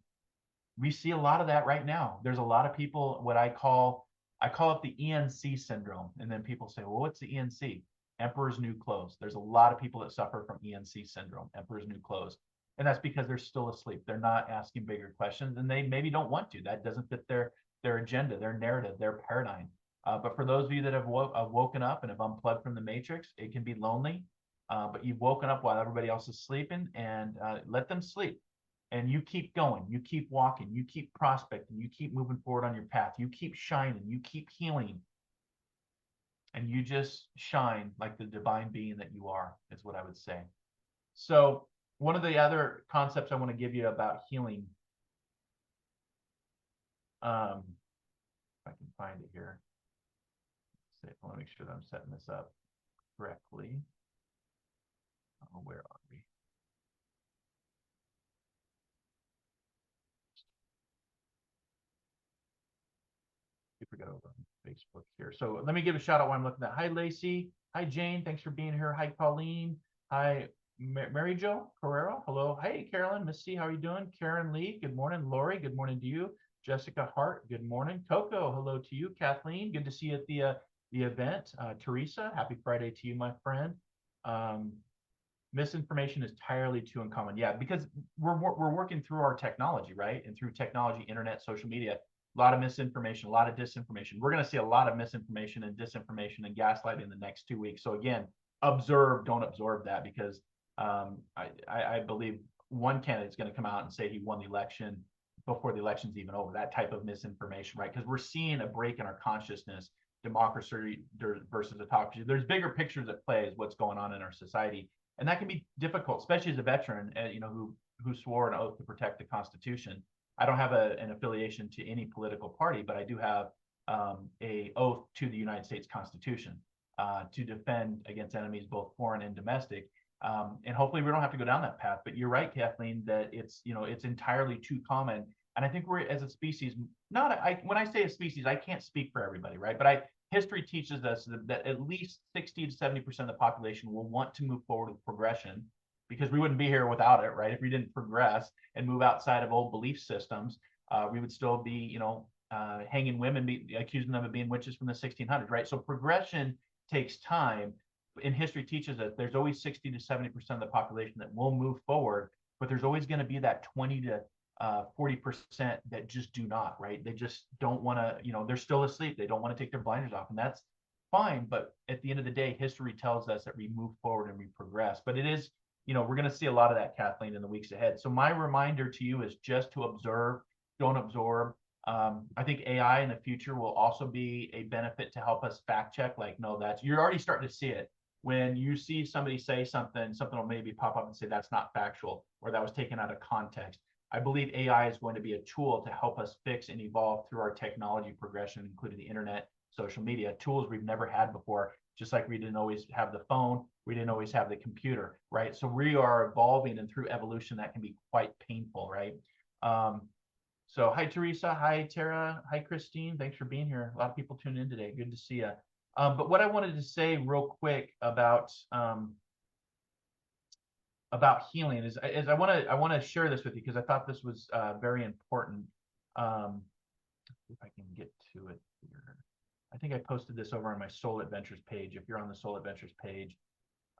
We see a lot of that right now. There's a lot of people, what I call it the ENC syndrome. And then people say, well, what's the ENC? Emperor's new clothes. There's a lot of people that suffer from ENC syndrome, Emperor's new clothes. And that's because they're still asleep. They're not asking bigger questions, and they maybe don't want to. That doesn't fit their agenda, their narrative, their paradigm. But for those of you that have woken up and have unplugged from the matrix, it can be lonely. But you've woken up while everybody else is sleeping, and let them sleep. And you keep going, you keep walking, you keep prospecting, you keep moving forward on your path, you keep shining, you keep healing. And you just shine like the divine being that you are, is what I would say. So one of the other concepts I want to give you about healing, if I can find it here. I want to make sure that I'm setting this up correctly. Oh, where are we? We got over on Facebook here. So let me give a shout out while I'm looking at that. Hi, Lacey. Hi, Jane. Thanks for being here. Hi, Pauline. Hi, Mary Jo Carrero. Hello. Hey, Carolyn. Missy, how are you doing? Karen Lee. Good morning. Lori. Good morning to you. Jessica Hart. Good morning. Coco. Hello to you. Kathleen. Good to see you at the event. Teresa. Happy Friday to you, my friend. Misinformation is entirely too uncommon. Yeah, because we're working through our technology, right? And through technology, internet, social media, a lot of misinformation, a lot of disinformation. We're going to see a lot of misinformation and disinformation and gaslighting in the next 2 weeks. So again, observe, don't absorb that, because I believe one candidate is going to come out and say he won the election before the election's even over. That type of misinformation, right? Because we're seeing a break in our consciousness, democracy versus autocracy. There's bigger pictures at play is what's going on in our society. And that can be difficult, especially as a veteran, who swore an oath to protect the Constitution. I don't have an affiliation to any political party, but I do have a oath to the United States Constitution to defend against enemies, both foreign and domestic. And hopefully we don't have to go down that path. But you're right, Kathleen, that it's entirely too common. And I think we're, as a species, when I say a species, I can't speak for everybody, right? But history teaches us that at least 60 to 70% of the population will want to move forward with progression, because we wouldn't be here without it, right? If we didn't progress and move outside of old belief systems, we would still be, hanging women, accusing them of being witches from the 1600s, right? So progression takes time. And history teaches us there's always 60 to 70% of the population that will move forward, but there's always going to be that 20 to 40% that just do not, right? They just don't want to, they're still asleep. They don't want to take their blinders off, and that's fine. But at the end of the day, history tells us that we move forward and we progress. But it is, we're going to see a lot of that, Kathleen, in the weeks ahead. So my reminder to you is just to observe, don't absorb. I think AI in the future will also be a benefit to help us fact check. Like, no, you're already starting to see it. When you see somebody say something will maybe pop up and say that's not factual, or that was taken out of context. I believe AI is going to be a tool to help us fix and evolve through our technology progression, including the internet, social media, tools we've never had before. Just like we didn't always have the phone, we didn't always have the computer, right? So we are evolving, and through evolution, that can be quite painful, right? So hi, Teresa. Hi, Tara. Hi, Christine. Thanks for being here. A lot of people tuned in today. Good to see you. But what I wanted to say real quick about healing is I want to share this with you, because I thought this was very important. If I can get to it here. I think I posted this over on my Soul Adventures page, if you're on the Soul Adventures page,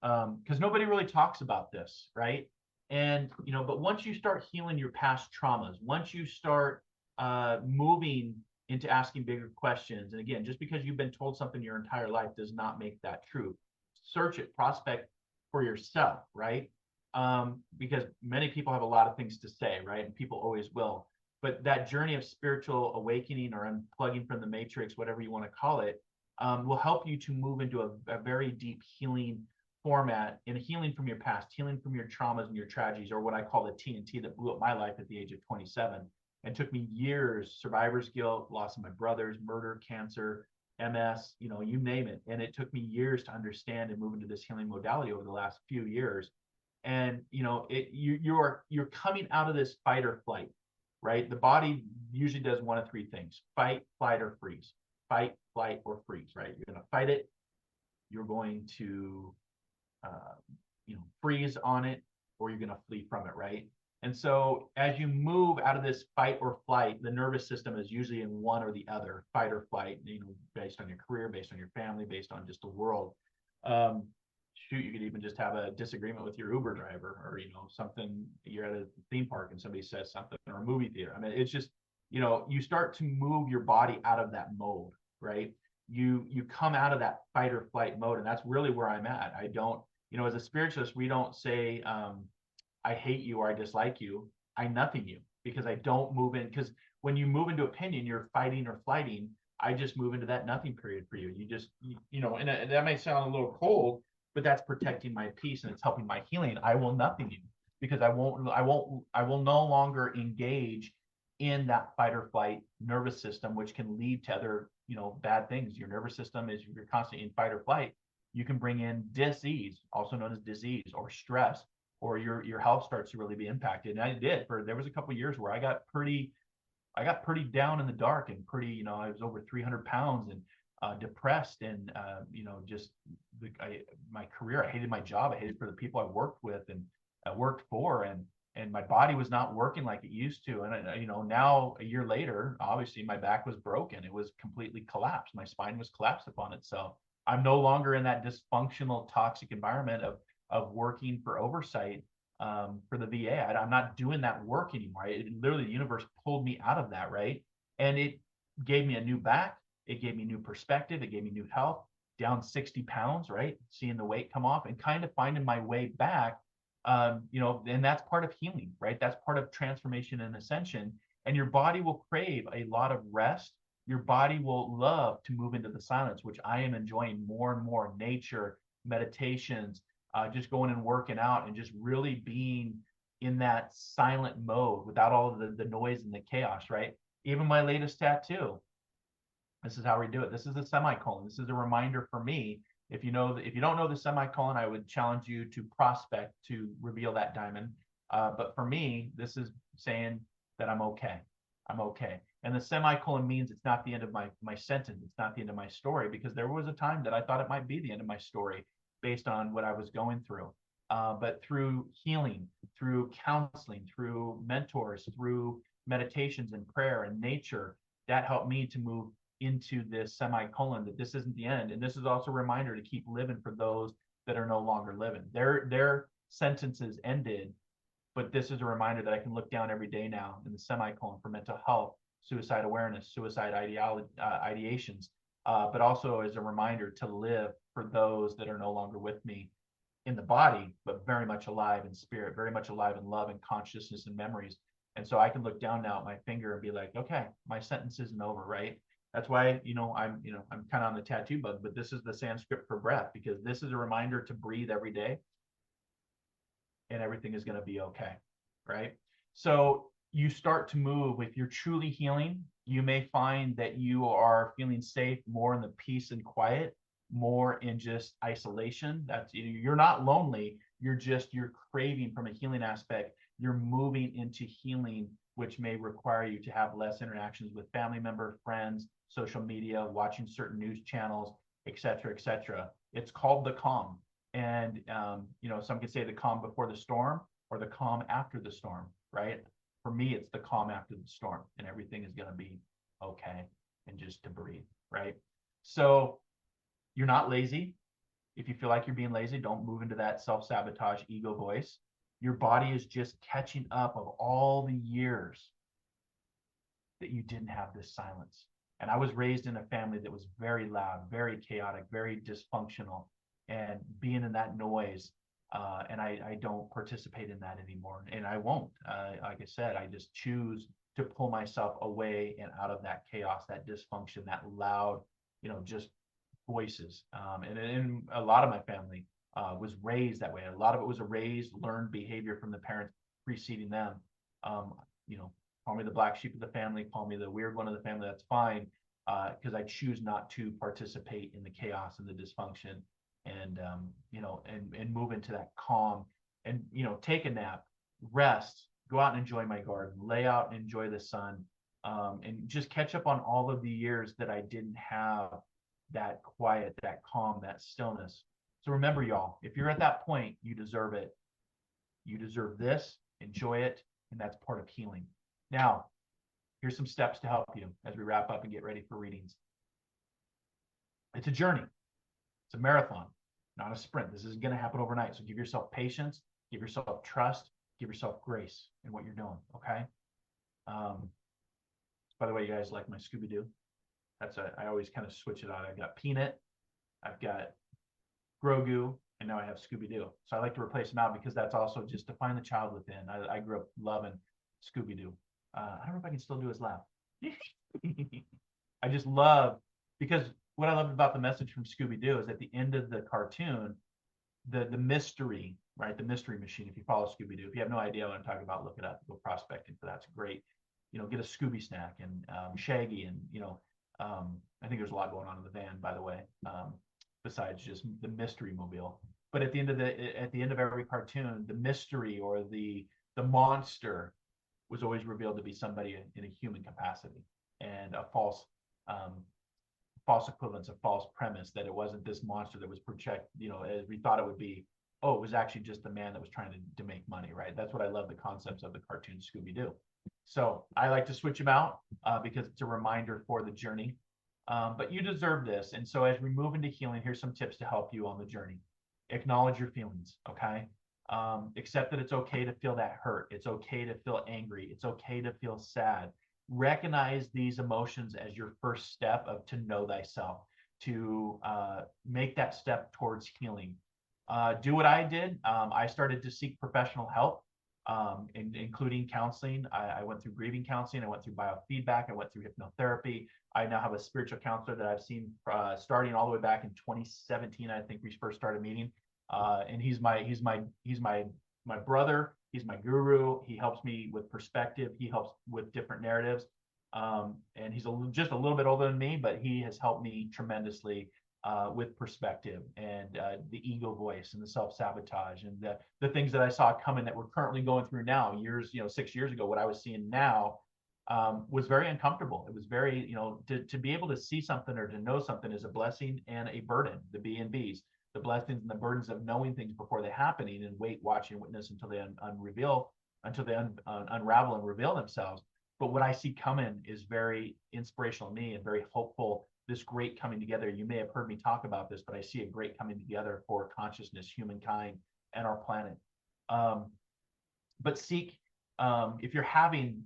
because nobody really talks about this, right? And but once you start healing your past traumas, once you start moving into asking bigger questions, and again, just because you've been told something your entire life does not make that true. Search it, prospect for yourself, right? Because many people have a lot of things to say, right? And people always will. But that journey of spiritual awakening or unplugging from the matrix, whatever you want to call it, will help you to move into a very deep healing format, in healing from your past, healing from your traumas and your tragedies, or what I call the TNT that blew up my life at the age of 27. And took me years, survivor's guilt, loss of my brothers, murder, cancer, MS, you name it. And it took me years to understand and move into this healing modality over the last few years. And you're coming out of this fight or flight, right? The body usually does one of three things: fight, flight, or freeze. Fight, flight, or freeze, right? You're going to fight it. You're going to, freeze on it, or you're going to flee from it, right? And so as you move out of this fight or flight, the nervous system is usually in one or the other, fight or flight, based on your career, based on your family, based on just the world. You could even just have a disagreement with your Uber driver, or something. You're at a theme park and somebody says something, or a movie theater. I mean, it's just you start to move your body out of that mode, right? You come out of that fight or flight mode, and that's really where I'm at. I don't, as a spiritualist, we don't say I hate you or I dislike you. I nothing you, because I don't move in. Because when you move into opinion, you're fighting or flighting. I just move into that nothing period for you. You just, and that may sound a little cold, but that's protecting my peace and it's helping my healing. I will nothing you, because I will no longer engage in that fight or flight nervous system, which can lead to other, bad things. Your nervous system is, you're constantly in fight or flight. You can bring in disease, also known as disease, or stress, or your health starts to really be impacted. And I did. There was a couple of years where I got pretty down in the dark, and I was over 300 pounds and depressed, and just my career. I hated my job. I hated for the people I worked with and I worked for, and my body was not working like it used to. And now a year later, obviously my back was broken. It was completely collapsed. My spine was collapsed upon itself. I'm no longer in that dysfunctional, toxic environment of working for oversight for the VA. I'm not doing that work anymore. Literally, the universe pulled me out of that, right? And it gave me a new back. It gave me new perspective. It gave me new health. Down 60 pounds, right? Seeing the weight come off and kind of finding my way back. And that's part of healing, right? That's part of transformation and ascension. And your body will crave a lot of rest. Your body will love to move into the silence, which I am enjoying more and more. Nature, meditations, just going and working out and just really being in that silent mode without all of the noise and the chaos, right? Even my latest tattoo, this is how we do it. This is the semicolon. This is a reminder for me. If you don't know the semicolon, I would challenge you to prospect to reveal that diamond. But for me, this is saying that I'm okay. I'm okay. And the semicolon means it's not the end of my sentence. It's not the end of my story, because there was a time that I thought it might be the end of my story based on what I was going through. But through healing, through counseling, through mentors, through meditations and prayer and nature, that helped me to move into this semicolon, that this isn't the end. And this is also a reminder to keep living for those that are no longer living. Their sentences ended, but this is a reminder that I can look down every day now in the semicolon for mental health, suicide awareness, suicide ideations, but also as a reminder to live for those that are no longer with me in the body, but very much alive in spirit, very much alive in love and consciousness and memories. And so I can look down now at my finger and be like, okay, my sentence isn't over, right? That's why, I'm kind of on the tattoo bug, but this is the Sanskrit for breath, because this is a reminder to breathe every day and everything is going to be okay, right? So you start to move. If you're truly healing, you may find that you are feeling safe more in the peace and quiet, more in just isolation. That's, you're not lonely, you're craving from a healing aspect. You're moving into healing, which may require you to have less interactions with family members, friends, social media, watching certain news channels, et cetera, et cetera. It's called the calm. And, some could say the calm before the storm or the calm after the storm, right? For me, it's the calm after the storm, and everything is going to be okay, and just to breathe, right? So you're not lazy. If you feel like you're being lazy, don't move into that self-sabotage ego voice. Your body is just catching up of all the years that you didn't have this silence. And I was raised in a family that was very loud, very chaotic, very dysfunctional, and being in that noise. And I don't participate in that anymore, and I won't. Like I said, I just choose to pull myself away and out of that chaos, that dysfunction, that loud, just voices. And a lot of my family was raised that way. A lot of it was a learned behavior from the parents preceding them. Call me the black sheep of the family, call me the weird one of the family, that's fine, because I choose not to participate in the chaos and the dysfunction, and and move into that calm, and take a nap, rest, go out and enjoy my garden, lay out and enjoy the sun, and just catch up on all of the years that I didn't have that quiet, that calm, that stillness. So remember, y'all, if you're at that point, you deserve it. You deserve this, enjoy it, and that's part of healing. Now, here's some steps to help you as we wrap up and get ready for readings. It's a journey. It's a marathon, not a sprint. This isn't going to happen overnight. So give yourself patience, give yourself trust, give yourself grace in what you're doing, okay? By the way, you guys like my Scooby-Doo? I always kind of switch it out. I've got Peanut, I've got Grogu, and now I have Scooby-Doo. So I like to replace them out, because that's also just to find the child within. I grew up loving Scooby-Doo. I don't know if I can still do his laugh. I just love, because what I loved about the message from Scooby-Doo is at the end of the cartoon, the mystery, right? The mystery machine. If you follow Scooby-Doo, if you have no idea what I'm talking about, look it up. Go prospecting for that. It's great. Get a Scooby snack, and Shaggy, and I think there's a lot going on in the van, by the way, besides just the mystery mobile. But at the end of every cartoon, the mystery or the monster was always revealed to be somebody in a human capacity, and a false equivalence, a false premise, that it wasn't this monster that was projected, as we thought it would be. Oh, it was actually just the man that was trying to make money, right? That's what I love, the concepts of the cartoon Scooby-Doo. So I like to switch them out because it's a reminder for the journey. But you deserve this. And so as we move into healing, here's some tips to help you on the journey. Acknowledge your feelings, okay? Accept that it's okay to feel that hurt. It's okay to feel angry. It's okay to feel sad. Recognize these emotions as your first step to know thyself, to make that step towards healing. Do what I did. I started to seek professional help, including counseling. I went through grieving counseling. I went through biofeedback. I went through hypnotherapy. I now have a spiritual counselor that I've seen starting all the way back in 2017. I think we first started meeting. And he's my brother. He's my guru. He helps me with perspective. He helps with different narratives. And he's just a little bit older than me, but he has helped me tremendously with perspective and the ego voice and the self-sabotage and the things that I saw coming that we're currently going through now. 6 years ago, what I was seeing now was very uncomfortable. It was very, to be able to see something or to know something is a blessing and a burden, the B and B's, the blessings and the burdens of knowing things before they're happening and wait, watch, and witness until they unravel and reveal themselves. But what I see coming is very inspirational to me and very hopeful. This great coming together. You may have heard me talk about this, but I see a great coming together for consciousness, humankind, and our planet. But seek, if you're having,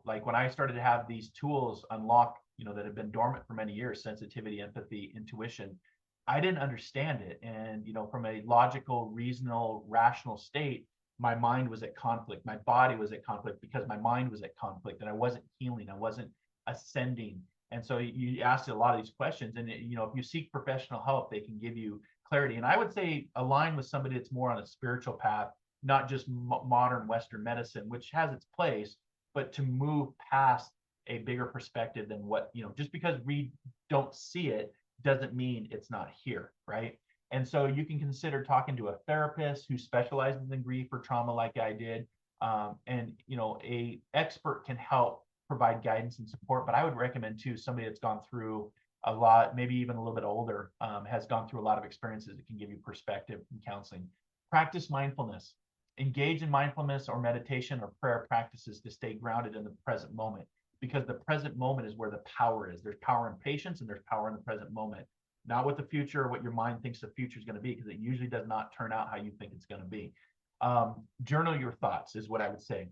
like when I started to have these tools unlock, that have been dormant for many years, sensitivity, empathy, intuition, I didn't understand it. And, from a logical, reasonable, rational state, my mind was at conflict. My body was at conflict because my mind was at conflict and I wasn't healing. I wasn't ascending. And so you asked a lot of these questions, and if you seek professional help, they can give you clarity. And I would say align with somebody that's more on a spiritual path, not just modern Western medicine, which has its place, but to move past a bigger perspective than what, just because we don't see it doesn't mean it's not here, right? And so you can consider talking to a therapist who specializes in grief or trauma like I did. And a expert can help provide guidance and support, but I would recommend too somebody that's gone through a lot, maybe even a little bit older, has gone through a lot of experiences that can give you perspective and counseling. Practice mindfulness. Engage in mindfulness or meditation or prayer practices to stay grounded in the present moment, because the present moment is where the power is. There's power in patience and there's power in the present moment, not what the future or what your mind thinks the future is going to be, because it usually does not turn out how you think it's going to be. Journal your thoughts is what I would say.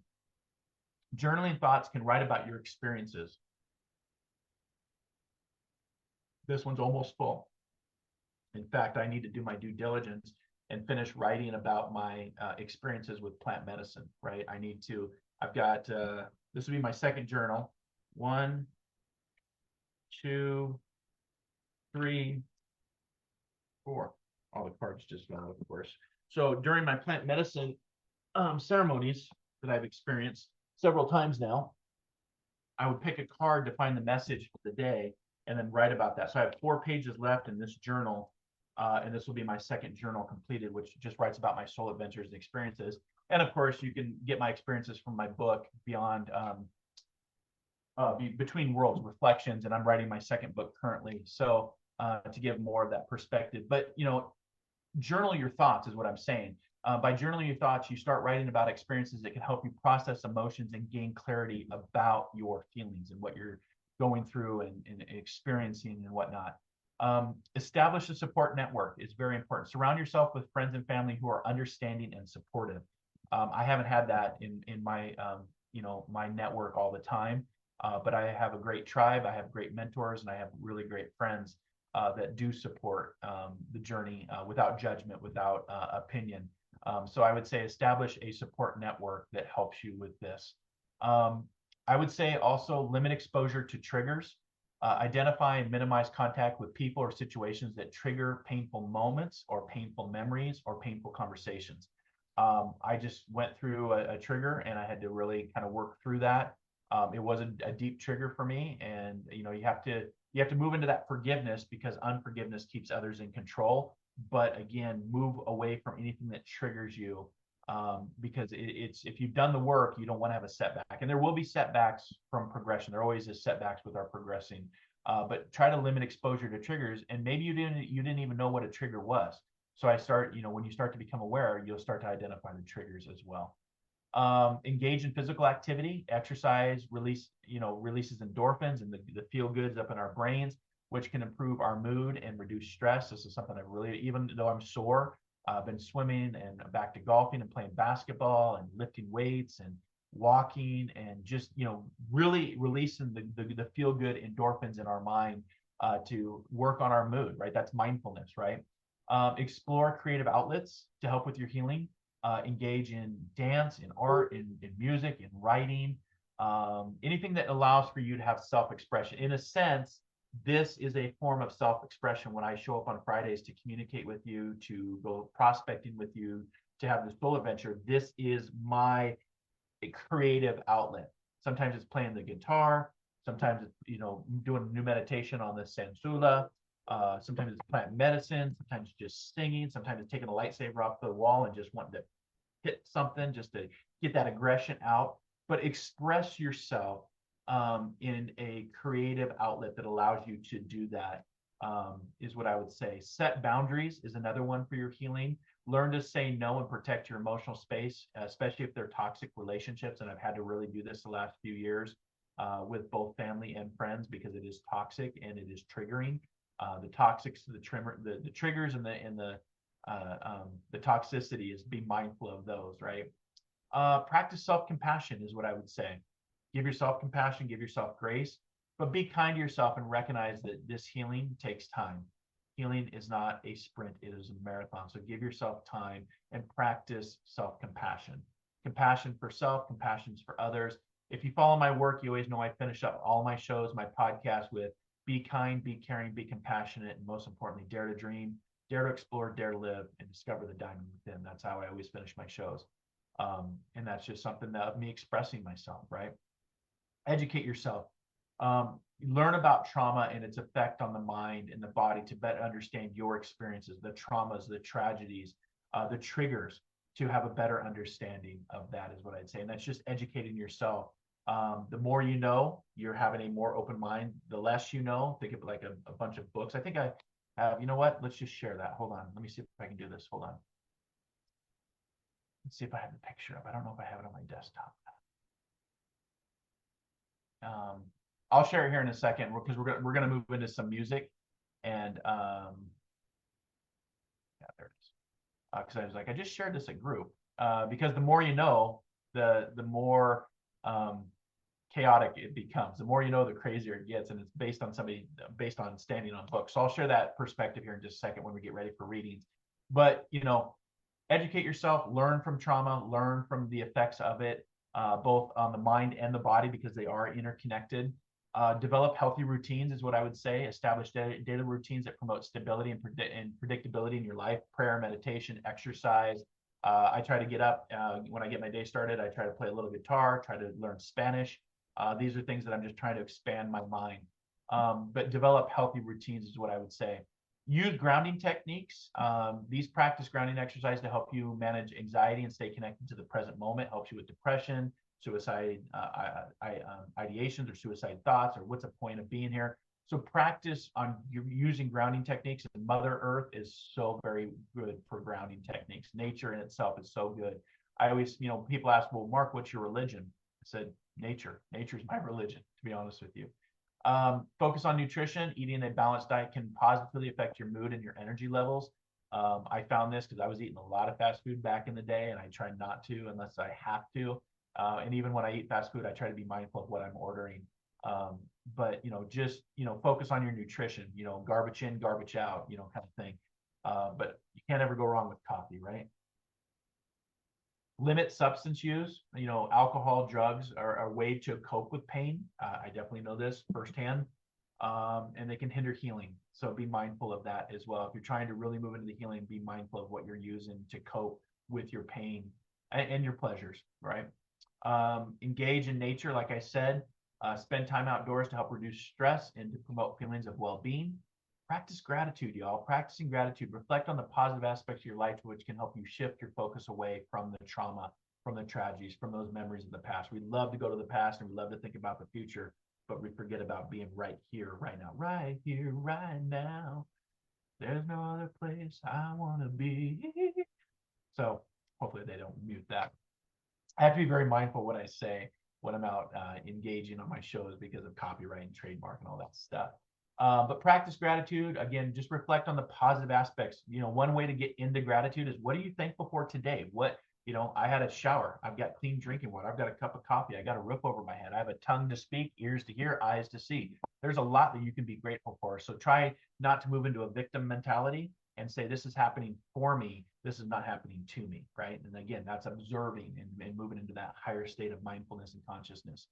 Journaling thoughts can write about your experiences. This one's almost full. In fact, I need to do my due diligence and finish writing about my experiences with plant medicine, right? I've got, this will be my second journal. 1, 2, 3, 4. All the cards just fell out, of course. So during my plant medicine ceremonies that I've experienced several times now, I would pick a card to find the message for the day and then write about that. So I have 4 pages left in this journal, and this will be my second journal completed, which just writes about my soul adventures and experiences. And of course, you can get my experiences from my book, Between Worlds Reflections, and I'm writing my second book currently. So to give more of that perspective, but journal your thoughts is what I'm saying. By journaling your thoughts, you start writing about experiences that can help you process emotions and gain clarity about your feelings and what you're going through and experiencing and whatnot. Establish a support network is very important. Surround yourself with friends and family who are understanding and supportive. I haven't had that in my my network all the time, but I have a great tribe. I have great mentors, and I have really great friends that do support the journey without judgment, without opinion. So I would say establish a support network that helps you with this. I would say also limit exposure to triggers. Identify and minimize contact with people or situations that trigger painful moments or painful memories or painful conversations. I just went through a trigger and I had to really kind of work through that. It wasn't a deep trigger for me, and you have to move into that forgiveness, because unforgiveness keeps others in control. But again, move away from anything that triggers you, because it's if you've done the work, you don't want to have a setback. And there will be setbacks from progression. There always is setbacks with our progressing. But try to limit exposure to triggers. And maybe you didn't even know what a trigger was. So when you start to become aware, you'll start to identify the triggers as well. Engage in physical activity. Exercise releases endorphins and the feel goods up in our brains, which can improve our mood and reduce stress. This is something even though I'm sore, I've been swimming and back to golfing and playing basketball and lifting weights and walking and just really releasing the feel good endorphins in our mind to work on our mood, right? That's mindfulness, right? Explore creative outlets to help with your healing. Engage in dance, in art, in music, in writing, anything that allows for you to have self-expression. In a sense, This is a form of self-expression when I show up on Fridays to communicate with you, to go prospecting with you, to have this soul adventure. This is my creative outlet. Sometimes it's playing the guitar. Sometimes it's, doing new meditation on the sansula. Sometimes it's plant medicine. Sometimes just singing. Sometimes it's taking a lightsaber off the wall and just wanting to hit something just to get that aggression out. But express yourself in a creative outlet that allows you to do that, is what I would say. Set boundaries is another one for your healing. Learn to say no and protect your emotional space, especially if they're toxic relationships. And I've had to really do this the last few years with both family and friends, because it is toxic and it is triggering. The toxics, the triggers, and the toxicity is be mindful of those, right? Practice self-compassion is what I would say. Give yourself compassion, give yourself grace, but be kind to yourself and recognize that this healing takes time. Healing is not a sprint, it is a marathon. So give yourself time and practice self-compassion. Compassion for self, compassion for others. If you follow my work, you always know I finish up all my shows, my podcasts with be kind, be caring, be compassionate, and most importantly, dare to dream, dare to explore, dare to live, and discover the diamond within. That's how I always finish my shows. And that's just something of me expressing myself, right? Educate yourself. Learn about trauma and its effect on the mind and the body to better understand your experiences, the traumas, the tragedies, the triggers, to have a better understanding of that is what I'd say. And that's just educating yourself. The more you know, you're having a more open mind. The less you know, think of like a bunch of books. I think I have, you know what? Let's just share that. Hold on. Let me see if I can do this. Hold on. Let's see if I have the picture up. I don't know if I have it on my desktop. I'll share it here in a second because we're gonna move into some music, and yeah, there it is. Because I was like, I just shared this at group. Because the more you know, the more chaotic it becomes. The more you know, the crazier it gets, and it's based on standing on books. So I'll share that perspective here in just a second when we get ready for readings. But educate yourself, learn from trauma, learn from the effects of it, both on the mind and the body, because they are interconnected. Develop healthy routines is what I would say. Establish daily routines that promote stability and predictability in your life. Prayer, meditation, exercise. I try to get up when I get my day started. I try to play a little guitar, try to learn Spanish. These are things that I'm just trying to expand my mind. But develop healthy routines is what I would say. Use grounding techniques. These practice grounding exercises to help you manage anxiety and stay connected to the present moment. Helps you with depression, suicide ideations, or suicide thoughts, or what's the point of being here. So practice on using grounding techniques. And Mother Earth is so very good for grounding techniques. Nature in itself is so good. I always, people ask, well, Mark, what's your religion? I said, nature. Nature is my religion, to be honest with you. Focus on nutrition. Eating a balanced diet can positively affect your mood and your energy levels. I found this because I was eating a lot of fast food back in the day, and I try not to unless I have to. And even when I eat fast food, I try to be mindful of what I'm ordering. But just focus on your nutrition. Garbage in, garbage out. Kind of thing. But you can't ever go wrong with coffee, right? Limit substance use. Alcohol, drugs are a way to cope with pain. I definitely know this firsthand. And they can hinder healing. So be mindful of that as well. If you're trying to really move into the healing, be mindful of what you're using to cope with your pain and your pleasures, right? Engage in nature, like I said. Spend time outdoors to help reduce stress and to promote feelings of well-being. Practice gratitude, y'all. Practicing gratitude. Reflect on the positive aspects of your life, which can help you shift your focus away from the trauma, from the tragedies, from those memories of the past. We love to go to the past and we love to think about the future, but we forget about being right here, right now. Right here, right now. There's no other place I want to be. So hopefully they don't mute that. I have to be very mindful what I say when I'm out engaging on my shows because of copyright and trademark and all that stuff. But practice gratitude. Again, just reflect on the positive aspects. One way to get into gratitude is, what are you thankful for today? I had a shower. I've got clean drinking water. I've got a cup of coffee. I got a roof over my head. I have a tongue to speak, ears to hear, eyes to see. There's a lot that you can be grateful for. So try not to move into a victim mentality and say, this is happening for me. This is not happening to me, right? And again, that's observing and moving into that higher state of mindfulness and consciousness.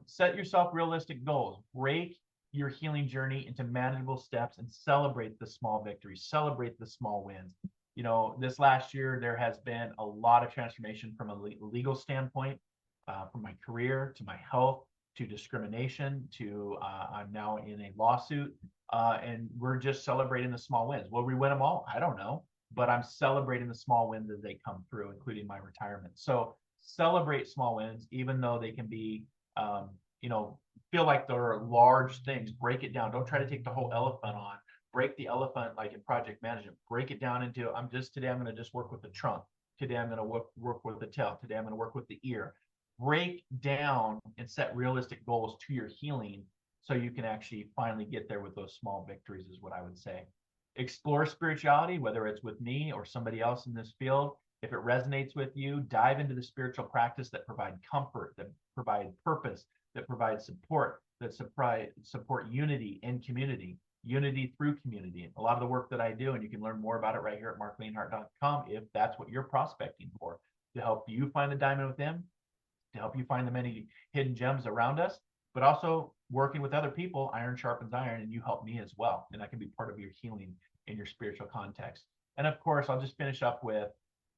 Set yourself realistic goals. Break your healing journey into manageable steps and celebrate the small victories, celebrate the small wins. You know, this last year, there has been a lot of transformation from a legal standpoint, from my career to my health to discrimination to I'm now in a lawsuit. And we're just celebrating the small wins. Will we win them all? I don't know, but I'm celebrating the small wins as they come through, including my retirement. So celebrate small wins, even though they can be, you know, feel like they're large things. Break it down. Don't try to take the whole elephant on. Break the elephant, like in project management. Break it down into, today I'm going to just work with the trunk. Today I'm going to work with the tail. Today I'm going to work with the ear. Break down and set realistic goals to your healing so you can actually finally get there with those small victories, is what I would say. Explore spirituality, whether it's with me or somebody else in this field. If it resonates with you, dive into the spiritual practice that provide comfort, that provide purpose, that provide support, that support unity in community, unity through community. A lot of the work that I do, and you can learn more about it right here at marclainhart.com if that's what you're prospecting for, to help you find the diamond within, to help you find the many hidden gems around us, but also working with other people. Iron sharpens iron, and you help me as well. And that can be part of your healing in your spiritual context. And of course, I'll just finish up with,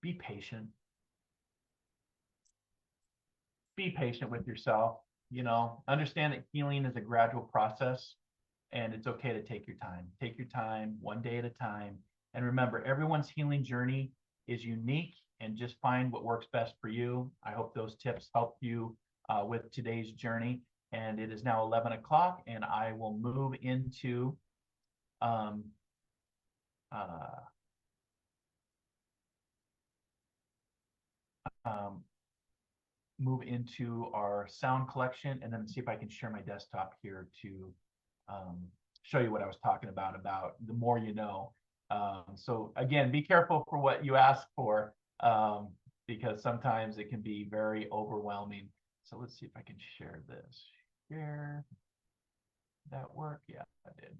be patient. Be patient with yourself. You know, understand that healing is a gradual process, and it's okay to take your time. Take your time, one day at a time. And remember, everyone's healing journey is unique, and just find what works best for you. I hope those tips help you with today's journey. And it is now 11 o'clock, and I will move into our sound collection, and then see if I can share my desktop here to show you what I was talking about the more you know. So again, be careful for what you ask for, because sometimes it can be very overwhelming. So let's see if I can share this. Share. Did that work? Yeah, I did.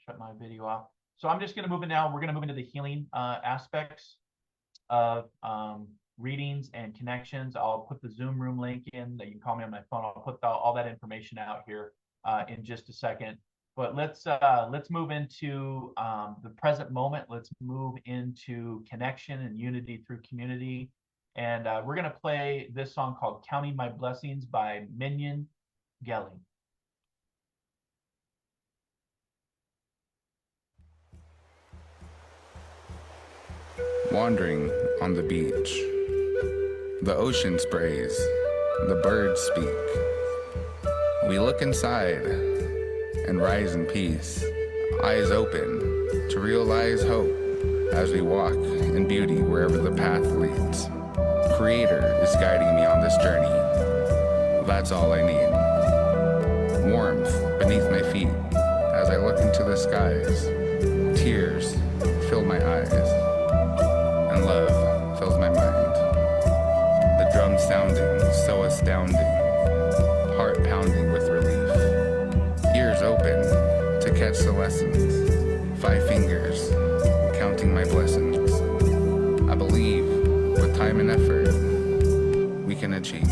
Shut my video off. So I'm just going to move in now. We're going to move into the healing aspects of readings and connections. I'll put the Zoom room link in. You can call me on my phone. I'll put all that information out here in just a second. But let's move into the present moment. Let's move into connection and unity through community. And we're going to play this song called "Counting My Blessings" by Minion Gelling. Wandering on the beach, the ocean sprays, the birds speak. We look inside and rise in peace, eyes open to realize hope as we walk in beauty wherever the path leads. Creator is guiding me on this journey. That's all I need. Warmth beneath my feet as I look into the skies. Tears fill my eyes, and love fills my mind. The drum sounding so astounding, heart pounding with relief. Ears open to catch the lessons, 5 fingers counting my blessings. I believe with time and effort, we can achieve.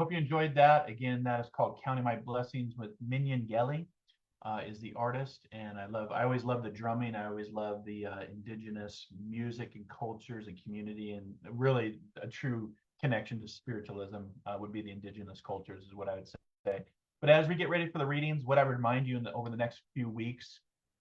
hope you enjoyed that. Again, that is called Counting My Blessings with Minion Gelly. Is the artist, and I always love the drumming. I always love the indigenous music and cultures and community, and really a true connection to spiritualism would be the indigenous cultures, is what I would say. But as we get ready for the readings, what I would remind you over the next few weeks,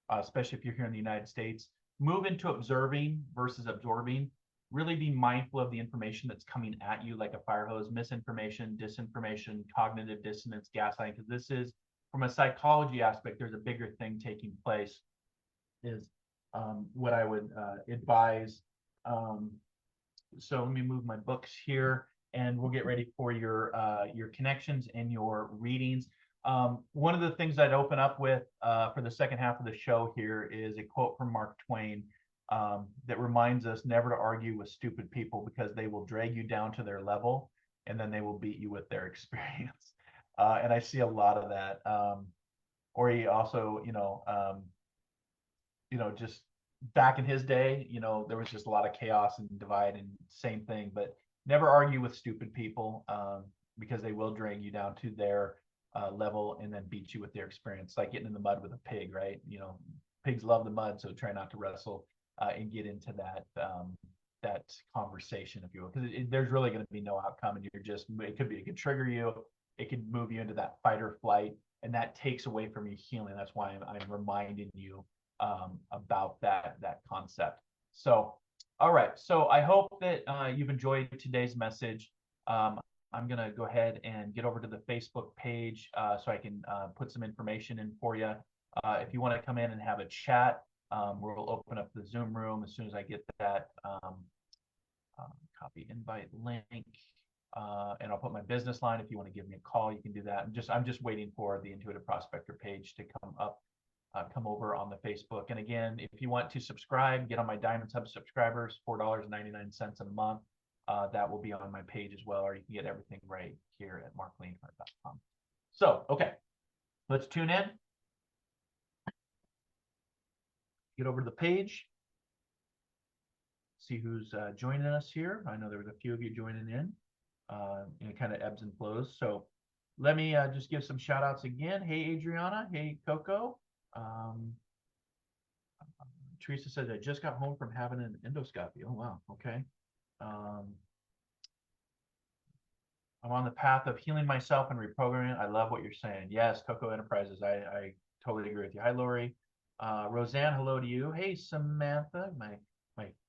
especially if you're here in the United States, move into observing versus absorbing. Really be mindful of the information that's coming at you like a fire hose: misinformation, disinformation, cognitive dissonance, gaslighting, because this is, from a psychology aspect, there's a bigger thing taking place, is what I would advise. So let me move my books here, and we'll get ready for your connections and your readings. One of the things I'd open up with for the second half of the show here is a quote from Mark Twain that reminds us never to argue with stupid people, because they will drag you down to their level, and then they will beat you with their experience. And I see a lot of that. Or he also, just back in his day, there was just a lot of chaos and divide, and same thing. But never argue with stupid people, because they will drag you down to their level and then beat you with their experience. Like getting in the mud with a pig, right? Pigs love the mud, so try not to wrestle and get into that conversation, if you will, because there's really going to be no outcome, and it could trigger you. It could move you into that fight or flight, and that takes away from your healing. That's why I'm reminding you about that concept. So, all right. So I hope that you've enjoyed today's message. I'm going to go ahead and get over to the Facebook page so I can put some information in for you. If you want to come in and have a chat, we'll open up the Zoom room as soon as I get that copy invite link. And I'll put my business line. If you want to give me a call, you can do that. I'm just waiting for the Intuitive Prospector page to come over on the Facebook. And again, if you want to subscribe, get on my Diamond Sub subscribers, $4.99 a month. That will be on my page as well, or you can get everything right here at marclainhart.com. So, okay, let's tune in. Get over to the page. See who's joining us here. I know there was a few of you joining in. It kind of ebbs and flows. So let me just give some shout outs again. Hey, Adriana. Hey, Coco. Teresa says, I just got home from having an endoscopy. Oh, wow. Okay. I'm on the path of healing myself and reprogramming. I love what you're saying. Yes, Coco Enterprises. I totally agree with you. Hi, Lori. Roseanne, hello to you. Hey, Samantha, my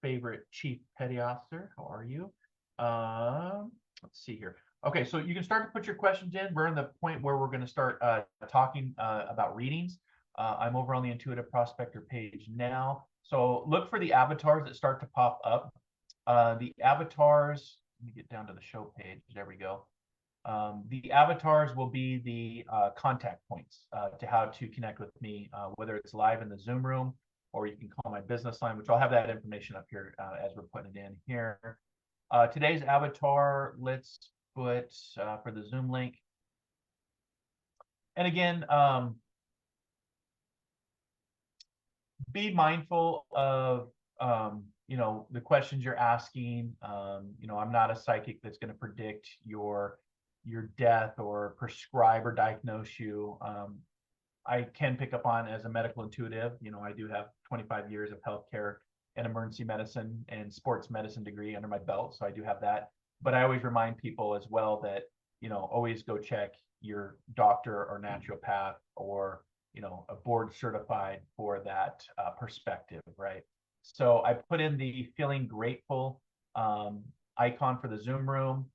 favorite chief petty officer. How are you? Let's see here. Okay, so you can start to put your questions in. We're in the point where we're going to start talking about readings. I'm over on the Intuitive Prospector page now. So look for the avatars that start to pop up. The avatars, let me get down to the show page. There we go. The avatars will be the contact points to how to connect with me, whether it's live in the Zoom room, or you can call my business line, which I'll have that information up here as we're putting it in here. Today's avatar, let's put for the Zoom link. And again, be mindful of the questions you're asking. I'm not a psychic that's going to predict your death or prescribe or diagnose you. I can pick up on, as a medical intuitive, I do have 25 years of healthcare and emergency medicine and sports medicine degree under my belt, so I do have that. But I always remind people as well that always go check your doctor or naturopath or a board certified for that perspective, right? So I put in the feeling grateful icon for the Zoom room.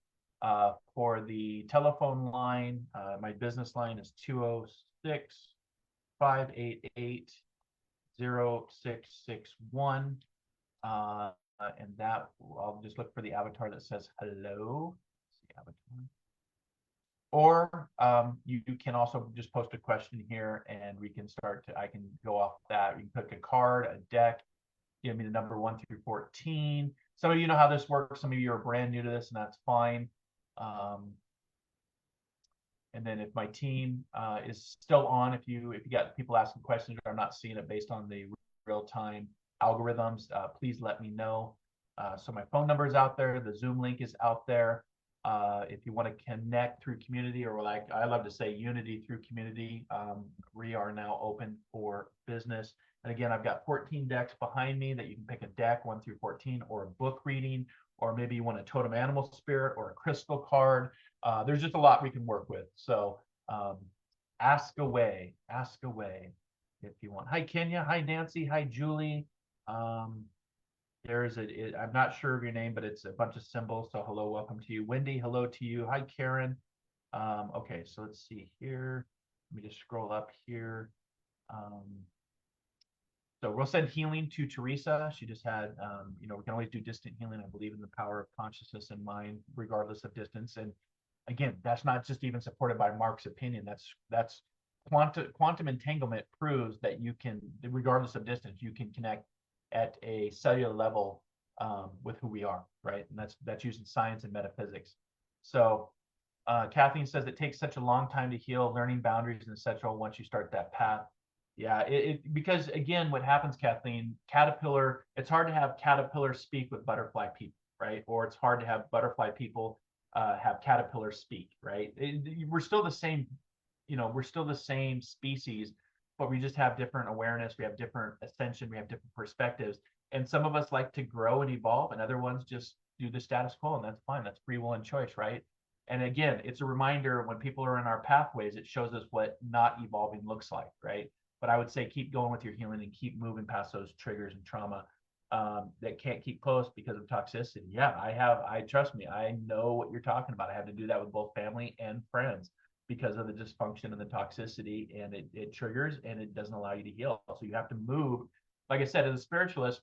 For the telephone line, my business line is 206-588-0661. And that, I'll just look for the avatar that says hello. Or you can also just post a question here, and we can I can go off that. You can pick a card, a deck, give me the number 1 through 14. Some of you know how this works. Some of you are brand new to this, and that's fine. And then if my team is still on, if you got people asking questions or I'm not seeing it based on the real-time algorithms, please let me know. So my phone number is out there. The Zoom link is out there. If you want to connect through community, or like I love to say, unity through community, we are now open for business. And again, I've got 14 decks behind me that you can pick a deck 1 through 14, or a book reading, or maybe you want a totem animal spirit or a crystal card. There's just a lot we can work with. So ask away if you want. Hi, Kenya. Hi, Nancy. Hi, Julie. I'm not sure of your name, but it's a bunch of symbols. So hello, welcome to you. Wendy, hello to you. Hi, Karen. Okay, so let's see here. Let me just scroll up here. So we'll send healing to Teresa. She just had, we can always do distant healing. I believe in the power of consciousness and mind, regardless of distance. And again, that's not just even supported by Marc's opinion. That's quantum entanglement proves that you can, regardless of distance, you can connect at a cellular level with who we are, right? And that's using science and metaphysics. So Kathleen says it takes such a long time to heal, learning boundaries and etc. once you start that path. Yeah, because again, what happens, Kathleen, caterpillar, it's hard to have caterpillar speak with butterfly people, right? Or it's hard to have butterfly people have caterpillar speak, right? We're still the same, we're still the same species, but we just have different awareness, we have different ascension, we have different perspectives. And some of us like to grow and evolve, and other ones just do the status quo, and that's fine. That's free will and choice, right? And again, it's a reminder when people are in our pathways, it shows us what not evolving looks like, right? But I would say keep going with your healing and keep moving past those triggers and trauma that can't keep close because of toxicity. Yeah, trust me, I know what you're talking about. I have to do that with both family and friends because of the dysfunction and the toxicity, and it triggers and it doesn't allow you to heal. So you have to move. Like I said, as a spiritualist,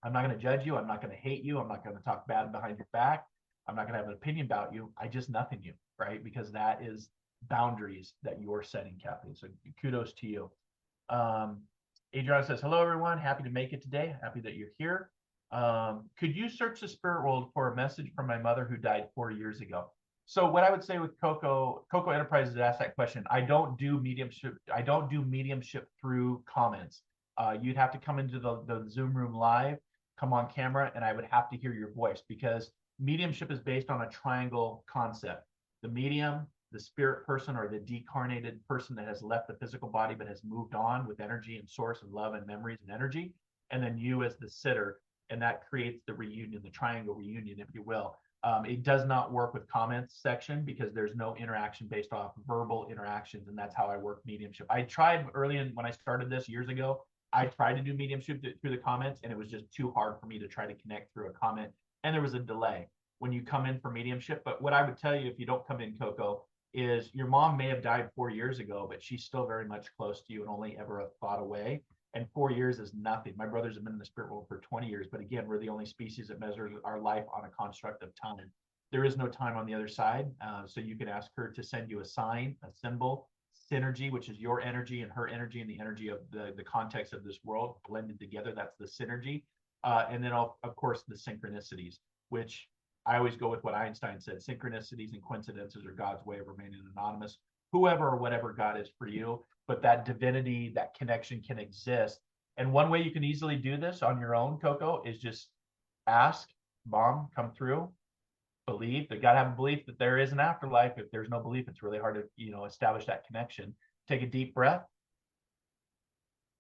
I'm not going to judge you. I'm not going to hate you. I'm not going to talk bad behind your back. I'm not going to have an opinion about you. I just nothing you, right? Because that is boundaries that you're setting, Kathleen. So kudos to you. Adriana says, hello, everyone. Happy to make it today. Happy that you're here. Could you search the spirit world for a message from my mother who died 4 years ago? So what I would say with Coco Enterprises asked that question. I don't do mediumship. I don't do mediumship through comments. You'd have to come into the Zoom room live, come on camera, and I would have to hear your voice, because mediumship is based on a triangle concept. The medium, the spirit person, or the decarnated person that has left the physical body but has moved on with energy and source and love and memories and energy, and then you as the sitter, and that creates the reunion, the triangle reunion, if you will. It does not work with comments section because there's no interaction based off verbal interactions, and that's how I work mediumship. I tried when I started this years ago, I tried to do mediumship through the comments, and it was just too hard for me to try to connect through a comment, and there was a delay when you come in for mediumship. But what I would tell you if you don't come in, Coco, is your mom may have died 4 years ago, but she's still very much close to you and only ever a thought away. And 4 years is nothing. My brothers have been in the spirit world for 20 years, but again, we're the only species that measures our life on a construct of time. There is no time on the other side. So you can ask her to send you a sign, a symbol, synergy, which is your energy and her energy and the energy of the context of this world blended together. That's the synergy. And then, of course, the synchronicities, which I always go with what Einstein said: synchronicities and coincidences are God's way of remaining anonymous, whoever or whatever God is for you. But that divinity, that connection can exist. And one way you can easily do this on your own, Coco, is just ask, Mom, come through, believe. They got to have a belief that there is an afterlife. If there's no belief, it's really hard to, establish that connection. Take a deep breath,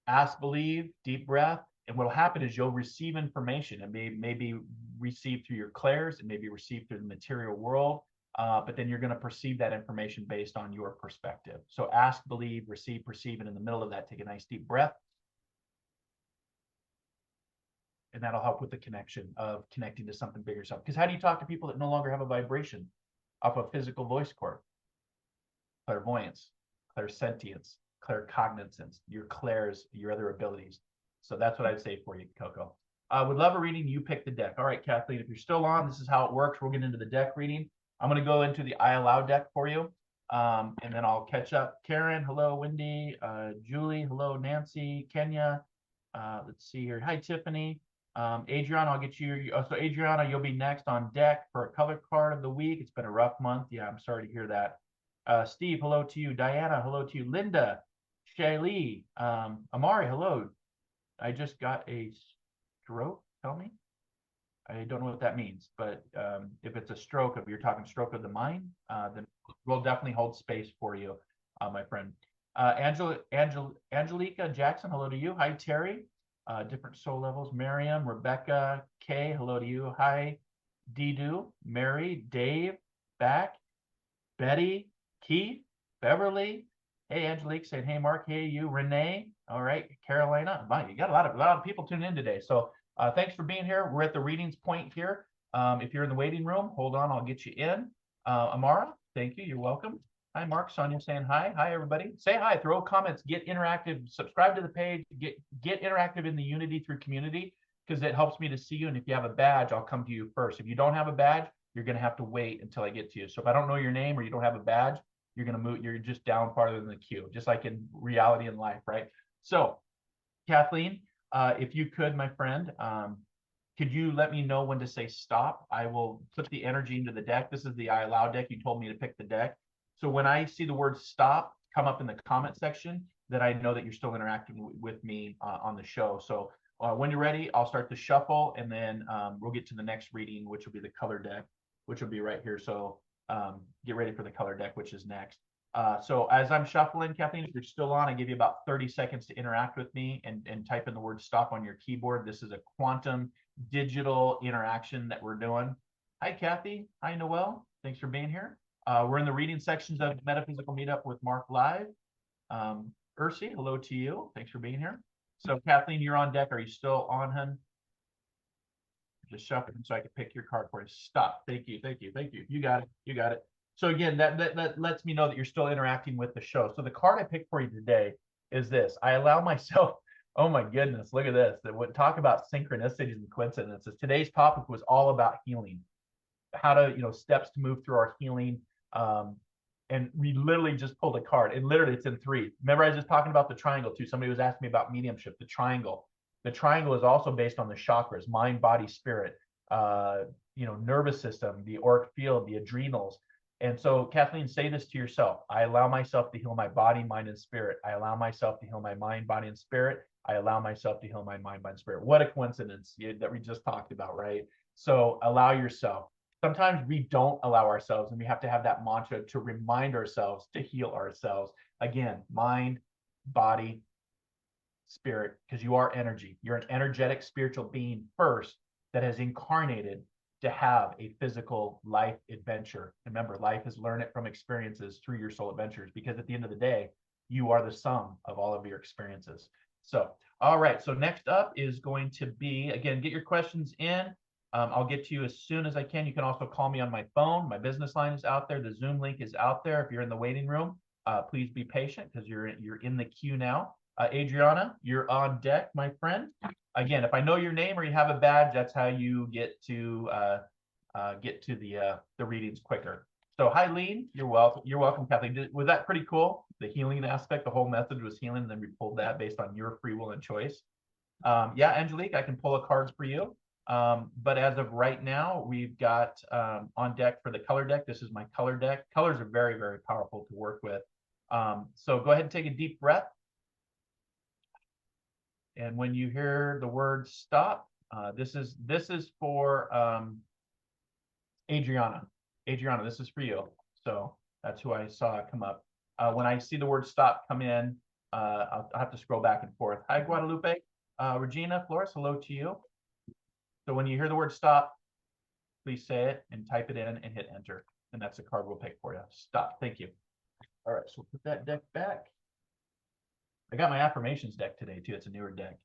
ask, believe, deep breath. And what'll happen is you'll receive information. It may be received through your clairs, it may be received through the material world, but then you're going to perceive that information based on your perspective. So ask, believe, receive, perceive, and in the middle of that, take a nice deep breath. And that'll help with the connection of connecting to something bigger self. Because how do you talk to people that no longer have a vibration off a physical voice cord? Clairvoyance, clairsentience, claircognizance, your clairs, your other abilities. So that's what I'd say for you, Coco. Would love a reading. You pick the deck. All right, Kathleen, if you're still on, this is how it works. We'll get into the deck reading. I'm going to go into the I Allow deck for you, and then I'll catch up. Karen, hello. Wendy, Julie, hello. Nancy, Kenya. Let's see here. Hi, Tiffany. Adriana, I'll get you. So Adriana, you'll be next on deck for a color card of the week. It's been a rough month. Yeah, I'm sorry to hear that. Steve, hello to you. Diana, hello to you. Linda, Shaylee, Amari, hello. I just got a stroke, tell me. I don't know what that means, but if it's a stroke, if you're talking stroke of the mind, then we'll definitely hold space for you, my friend. Angelica Jackson, hello to you. Hi, Terry. Different soul levels. Miriam, Rebecca, Kay, hello to you. Hi, Didu, Mary, Dave, back, Betty, Keith, Beverly. Hey, Angelique saying, hey, Mark. Hey, you, Renee. All right, Carolina. My, you got a lot of people tuning in today. So thanks for being here. We're at the readings point here. If you're in the waiting room, hold on, I'll get you in. Amara, thank you. You're welcome. Hi, Mark. Sonia saying hi. Hi, everybody. Say hi. Throw comments. Get interactive. Subscribe to the page. Get interactive in the Unity through community, because it helps me to see you. And if you have a badge, I'll come to you first. If you don't have a badge, you're going to have to wait until I get to you. So if I don't know your name or you don't have a badge, you're going to move. You're just down farther in the queue, just like in reality and life, right? So, Kathleen, if you could, my friend, could you let me know when to say stop? I will put the energy into the deck. This is the I allow deck. You told me to pick the deck. So when I see the word stop come up in the comment section, then I know that you're still interacting with me on the show. So when you're ready, I'll start the shuffle, and then we'll get to the next reading, which will be the color deck, which will be right here. So get ready for the color deck, which is next. So as I'm shuffling, Kathleen, if you're still on, I give you about 30 seconds to interact with me and type in the word stop on your keyboard. This is a quantum digital interaction that we're doing. Hi, Kathy. Hi, Noel. Thanks for being here. We're in the reading sections of Metaphysical Meetup with Mark Live. Ursi, hello to you. Thanks for being here. So Kathleen, you're on deck. Are you still on, hun? Just shuffling so I can pick your card for you. Stop. Thank you. Thank you. Thank you. You got it. You got it. So again, that lets me know that you're still interacting with the show. So the card I picked for you today is this. I allow myself, oh my goodness, look at this. That would talk about synchronicities and coincidences. Today's topic was all about healing. How to, steps to move through our healing. And we literally just pulled a card, and literally it's in three. Remember, I was just talking about the triangle too. Somebody was asking me about mediumship, the triangle. The triangle is also based on the chakras, mind, body, spirit, nervous system, the auric field, the adrenals. And so, Kathleen, say this to yourself. I allow myself to heal my body, mind, and spirit. I allow myself to heal my mind, body, and spirit. I allow myself to heal my mind, body, and spirit. What a coincidence that we just talked about, right? So allow yourself. Sometimes we don't allow ourselves, and we have to have that mantra to remind ourselves to heal ourselves. Again, mind, body, spirit, because you are energy. You're an energetic spiritual being first that has incarnated to have a physical life adventure. Remember, life is learn it from experiences through your soul adventures, because at the end of the day, you are the sum of all of your experiences. So, all right. So next up is going to be, again, get your questions in. I'll get to you as soon as I can. You can also call me on my phone. My business line is out there. The Zoom link is out there. If you're in the waiting room, please be patient, because you're in the queue now. Adriana, you're on deck, my friend. Again, if I know your name or you have a badge, that's how you get to the readings quicker. So hi, Lean. You're welcome. You're welcome, Kathleen. Was that pretty cool? The healing aspect, the whole message was healing, and then we pulled that based on your free will and choice. Yeah, Angelique, I can pull a card for you. But as of right now, we've got on deck for the color deck. This is my color deck. Colors are very, very powerful to work with. So go ahead and take a deep breath. And when you hear the word stop, this is for Adriana. Adriana, this is for you. So that's who I saw come up. When I see the word stop come in, I'll have to scroll back and forth. Hi, Guadalupe. Regina Flores, hello to you. So when you hear the word stop, please say it and type it in and hit enter. And that's the card we'll pick for you. Stop. Thank you. All right, so we'll put that deck back. I got my affirmations deck today too. It's a newer deck.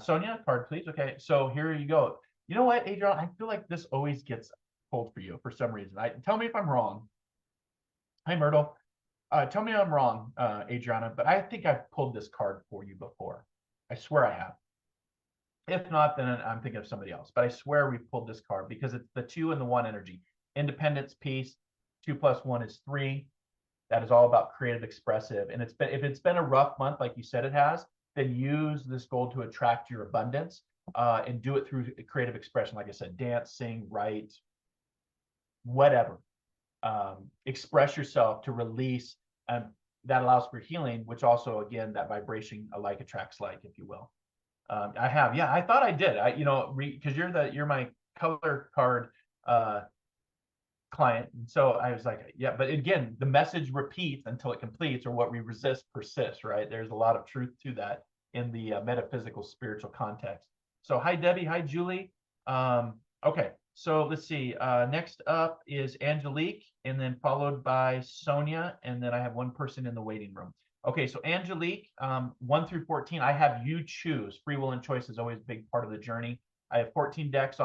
Sonia, card please. Okay, so here you go. You know what, Adriana? I feel like this always gets pulled for you for some reason. Tell me if I'm wrong. Hi, Myrtle. Tell me I'm wrong, Adriana, but I think I've pulled this card for you before. I swear I have. If not, then I'm thinking of somebody else. But I swear we've pulled this card because it's the 2 and the 1 energy. Independence, peace. 2 + 1 is 3. That is all about creative, expressive. And if it's been a rough month, like you said it has, then use this gold to attract your abundance and do it through creative expression. Like I said, dance, sing, write, whatever. Express yourself to release. That allows for healing, which also, again, that vibration, attracts like, if you will. I have, yeah, I thought I did. Because you're my color card client. And so I was like, yeah, but again, the message repeats until it completes, or what we resist persists, right? There's a lot of truth to that in the metaphysical spiritual context. So hi, Debbie. Hi, Julie. Okay, so let's see. Next up is Angelique, and then followed by Sonia, and then I have one person in the waiting room. Okay, so Angelique, 1 through 14, I have you choose. Free will and choice is always a big part of the journey. I have 14 decks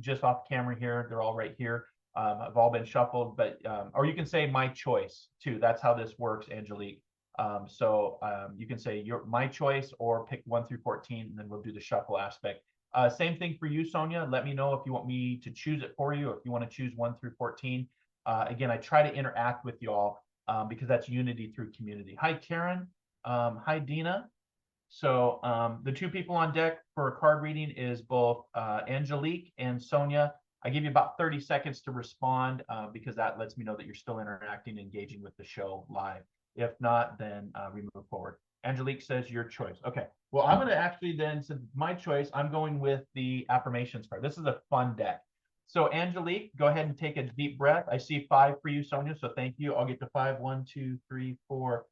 just off camera here. They're all right here. Have all been shuffled, but or you can say my choice too. That's how this works, Angelique. You can say my choice, or pick 1 through 14, and then we'll do the shuffle aspect. Same thing for you, Sonia. Let me know if you want me to choose it for you, or if you want to choose 1 through 14. Again, I try to interact with y'all because that's unity through community. Hi, Karen. Hi, Dina. So the two people on deck for a card reading is both Angelique and Sonia. I give you about 30 seconds to respond because that lets me know that you're still interacting, engaging with the show live. If not, then we move forward. Angelique says your choice. Okay. Well, I'm going to actually then, since my choice, I'm going with the affirmations card. This is a fun deck. So Angelique, go ahead and take a deep breath. I see 5 for you, Sonia. So thank you. I'll get to 5. 1, 2, 3, 4,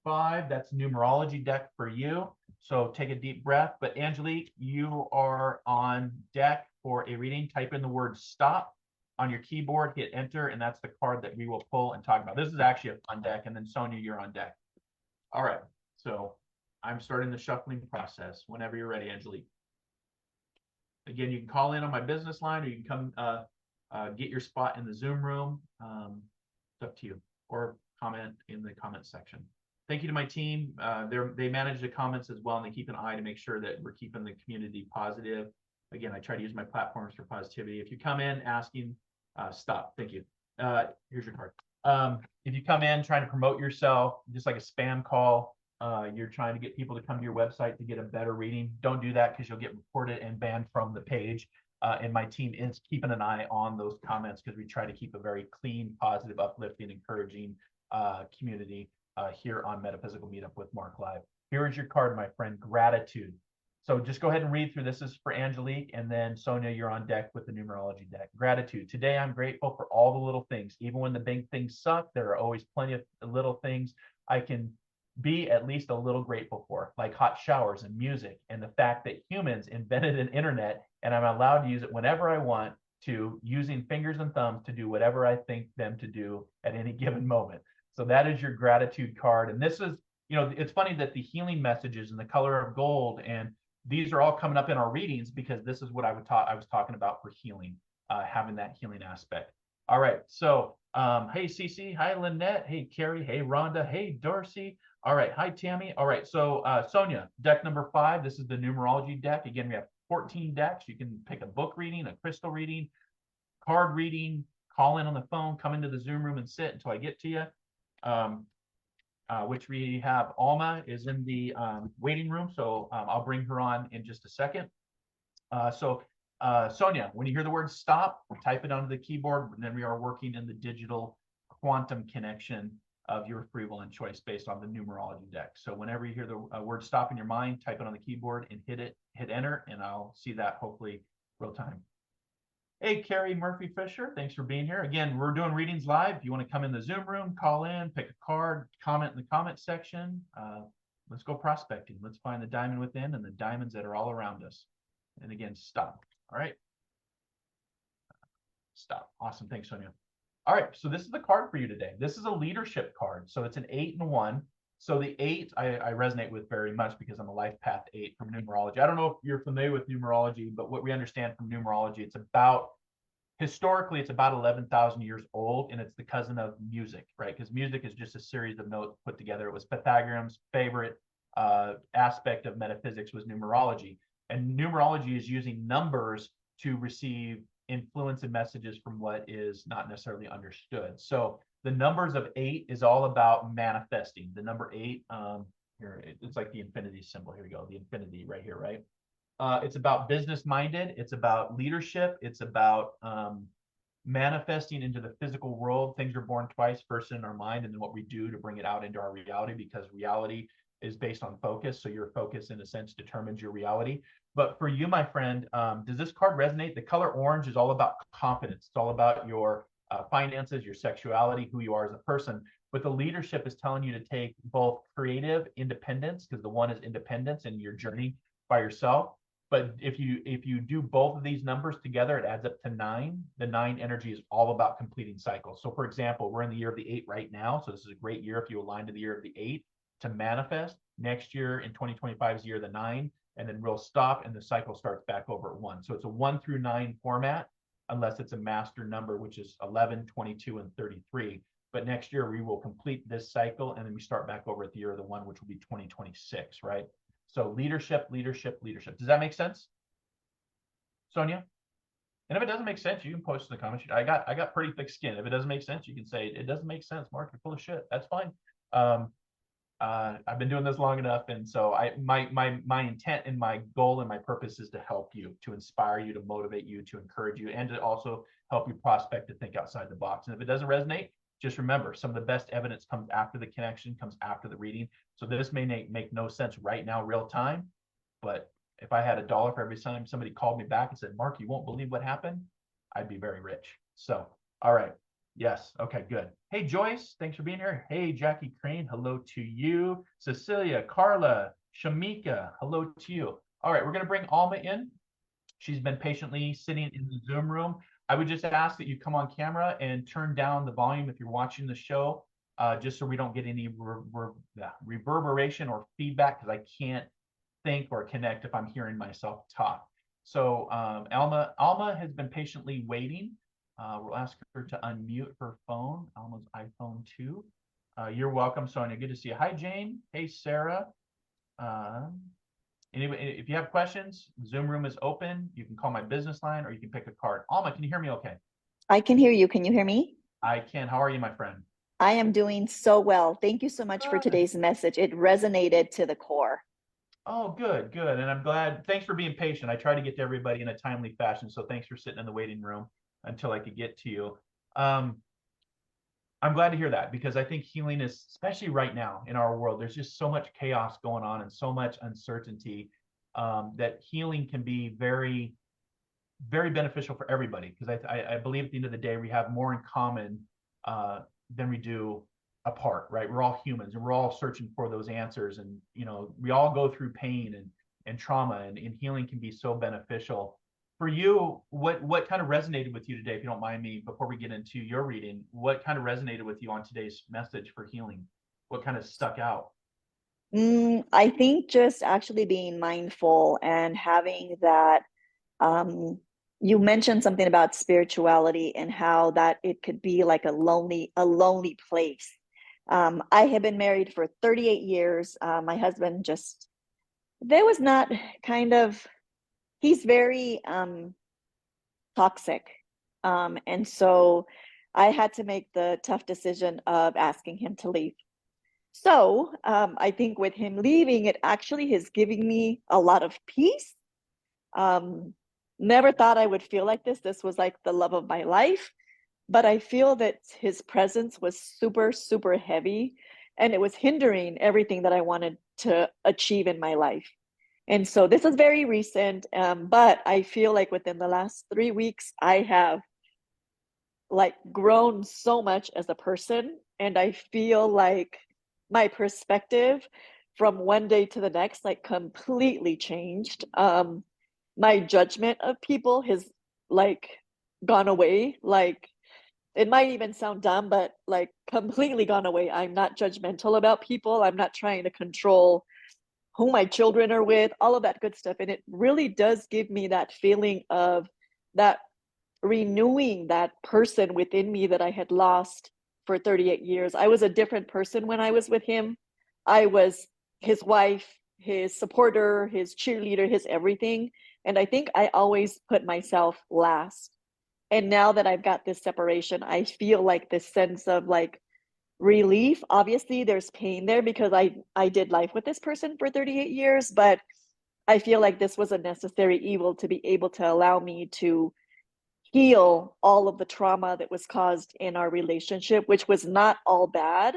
5. That's numerology deck for you. So take a deep breath. But Angelique, you are on deck for a reading. Type in the word stop on your keyboard, hit enter, and that's the card that we will pull and talk about. This is actually a fun deck. And then Sonia, you're on deck. All right. So I'm starting the shuffling process whenever you're ready, Angelique. Again, you can call in on my business line, or you can come get your spot in the Zoom room. It's up to you, or comment in the comment section. Thank you to my team. They manage the comments as well, and they keep an eye to make sure that we're keeping the community positive. Again, I try to use my platforms for positivity. If you come in asking, stop. Thank you. Here's your card. If you come in trying to promote yourself, just like a spam call, you're trying to get people to come to your website to get a better reading, don't do that, because you'll get reported and banned from the page. And my team is keeping an eye on those comments, because we try to keep a very clean, positive, uplifting, encouraging community here on Metaphysical Meetup with Marc Live. Here is your card, my friend, gratitude. So just go ahead and read through. This is for Angelique, and then Sonia, you're on deck with the numerology deck. Gratitude. Today, I'm grateful for all the little things. Even when the big things suck, there are always plenty of little things I can be at least a little grateful for, like hot showers and music, and the fact that humans invented an internet, and I'm allowed to use it whenever I want to, using fingers and thumbs to do whatever I think them to do at any given moment. So that is your gratitude card. And this is, it's funny that the healing messages and the color of gold, and these are all coming up in our readings, because this is what I was talking about for healing, having that healing aspect. All right. So, hey, Cece. Hi, Lynette. Hey, Carrie. Hey, Rhonda. Hey, Darcy. All right. Hi, Tammy. All right. So, Sonia, deck number 5. This is the numerology deck. Again, we have 14 decks. You can pick a book reading, a crystal reading, card reading, call in on the phone, come into the Zoom room and sit until I get to you. Which we have Alma is in the waiting room. So I'll bring her on in just a second. Sonia, when you hear the word stop, type it onto the keyboard, and then we are working in the digital quantum connection of your free will and choice based on the numerology deck. So whenever you hear the word stop in your mind, type it on the keyboard and hit enter, and I'll see that hopefully real time. Hey, Carrie Murphy-Fisher, thanks for being here. Again, we're doing readings live. If you want to come in the Zoom room, call in, pick a card, comment in the comment section. Let's go prospecting. Let's find the diamond within and the diamonds that are all around us. And again, stop. All right. Stop. Awesome. Thanks, Sonia. All right. So this is the card for you today. This is a leadership card. So it's an 8 and 1. So the 8 I resonate with very much, because I'm a life path 8 from numerology. I don't know if you're familiar with numerology, but what we understand from numerology, historically, it's about 11,000 years old, and it's the cousin of music, right? Because music is just a series of notes put together. It was Pythagoras' favorite aspect of metaphysics was numerology. And numerology is using numbers to receive influence and messages from what is not necessarily understood. So the numbers of 8 is all about manifesting. The number 8, here, it's like the infinity symbol. Here we go, the infinity right here, right? It's about business minded. It's about leadership. It's about manifesting into the physical world. Things are born twice, first in our mind, and then what we do to bring it out into our reality, because reality is based on focus. So your focus, in a sense, determines your reality. But for you, my friend, does this card resonate? The color orange is all about confidence. It's all about your finances, your sexuality, who you are as a person. But the leadership is telling you to take both creative independence, because the one is independence and your journey by yourself. But if you do both of these numbers together, it adds up to 9. The 9 energy is all about completing cycles. So for example, we're in the year of the 8 right now. So this is a great year if you align to the year of the 8 to manifest. Next year in 2025 is the year of the 9, and then we'll stop and the cycle starts back over at 1. So it's a 1 through 9 format, unless it's a master number, which is 11, 22, and 33. But next year we will complete this cycle, and then we start back over at the year of the 1, which will be 2026, right? So leadership, leadership, leadership. Does that make sense, Sonia? And if it doesn't make sense, you can post in the comments. I got pretty thick skin. If it doesn't make sense, you can say it doesn't make sense, Mark. You're full of shit. That's fine. I've been doing this long enough, and so my intent and my goal and my purpose is to help you, to inspire you, to motivate you, to encourage you, and to also help you prospect to think outside the box. And if it doesn't resonate, just remember, some of the best evidence comes after the connection, comes after the reading. So this may make no sense right now, real time, but if I had $1 for every time somebody called me back and said, Mark, you won't believe what happened, I'd be very rich. So, all right. Yes. Okay, good. Hey, Joyce, thanks for being here. Hey, Jackie Crane, hello to you. Cecilia, Carla, Shamika, hello to you. All right, we're going to bring Alma in. She's been patiently sitting in the Zoom room. I would just ask that you come on camera and turn down the volume if you're watching the show, just so we don't get any reverberation or feedback, because I can't think or connect if I'm hearing myself talk. So Alma has been patiently waiting. We'll ask her to unmute her phone, Alma's iPhone 2. You're welcome, Sonia. Good to see you. Hi, Jane. Hey, Sarah. Anyway, if you have questions, Zoom room is open. You can call my business line or you can pick a card. Alma, can you hear me okay? I can hear you. Can you hear me? I can. How are you, my friend? I am doing so well. Thank you so much for today's message. It resonated to the core. Oh, good, good. And I'm glad. Thanks for being patient. I try to get to everybody in a timely fashion. So thanks for sitting in the waiting room until I could get to you. I'm glad to hear that, because I think healing is, especially right now in our world, there's just so much chaos going on and so much uncertainty, that healing can be very, very beneficial for everybody. Because I believe at the end of the day, we have more in common than we do apart, right? We're all humans and we're all searching for those answers. And, you know, we all go through pain and trauma, and healing can be so beneficial. For you, what kind of resonated with you today, if you don't mind me, before we get into your reading, what kind of resonated with you on today's message for healing? What kind of stuck out? I think just actually being mindful and having that, you mentioned something about spirituality and how that it could be like a lonely place. I have been married for 38 years. My husband he's very toxic. And so I had to make the tough decision of asking him to leave. So I think with him leaving, it actually is giving me a lot of peace. Never thought I would feel like this. This was like the love of my life. But I feel that his presence was super, super heavy, and it was hindering everything that I wanted to achieve in my life. And so this is very recent, but I feel like within the last 3 weeks, I have like grown so much as a person, and I feel like my perspective from one day to the next like completely changed. My judgment of people has like gone away. Like, it might even sound dumb, but like completely gone away. I'm not judgmental about people. I'm not trying to control who my children are with, all of that good stuff. And it really does give me that feeling of that renewing that person within me that I had lost for 38 years. I was a different person when I was with him. I was his wife, his supporter, his cheerleader, his everything. And I think I always put myself last. And now that I've got this separation, I feel like this sense of like relief. Obviously, there's pain there because I did life with this person for 38 years, but I feel like this was a necessary evil to be able to allow me to heal all of the trauma that was caused in our relationship, which was not all bad,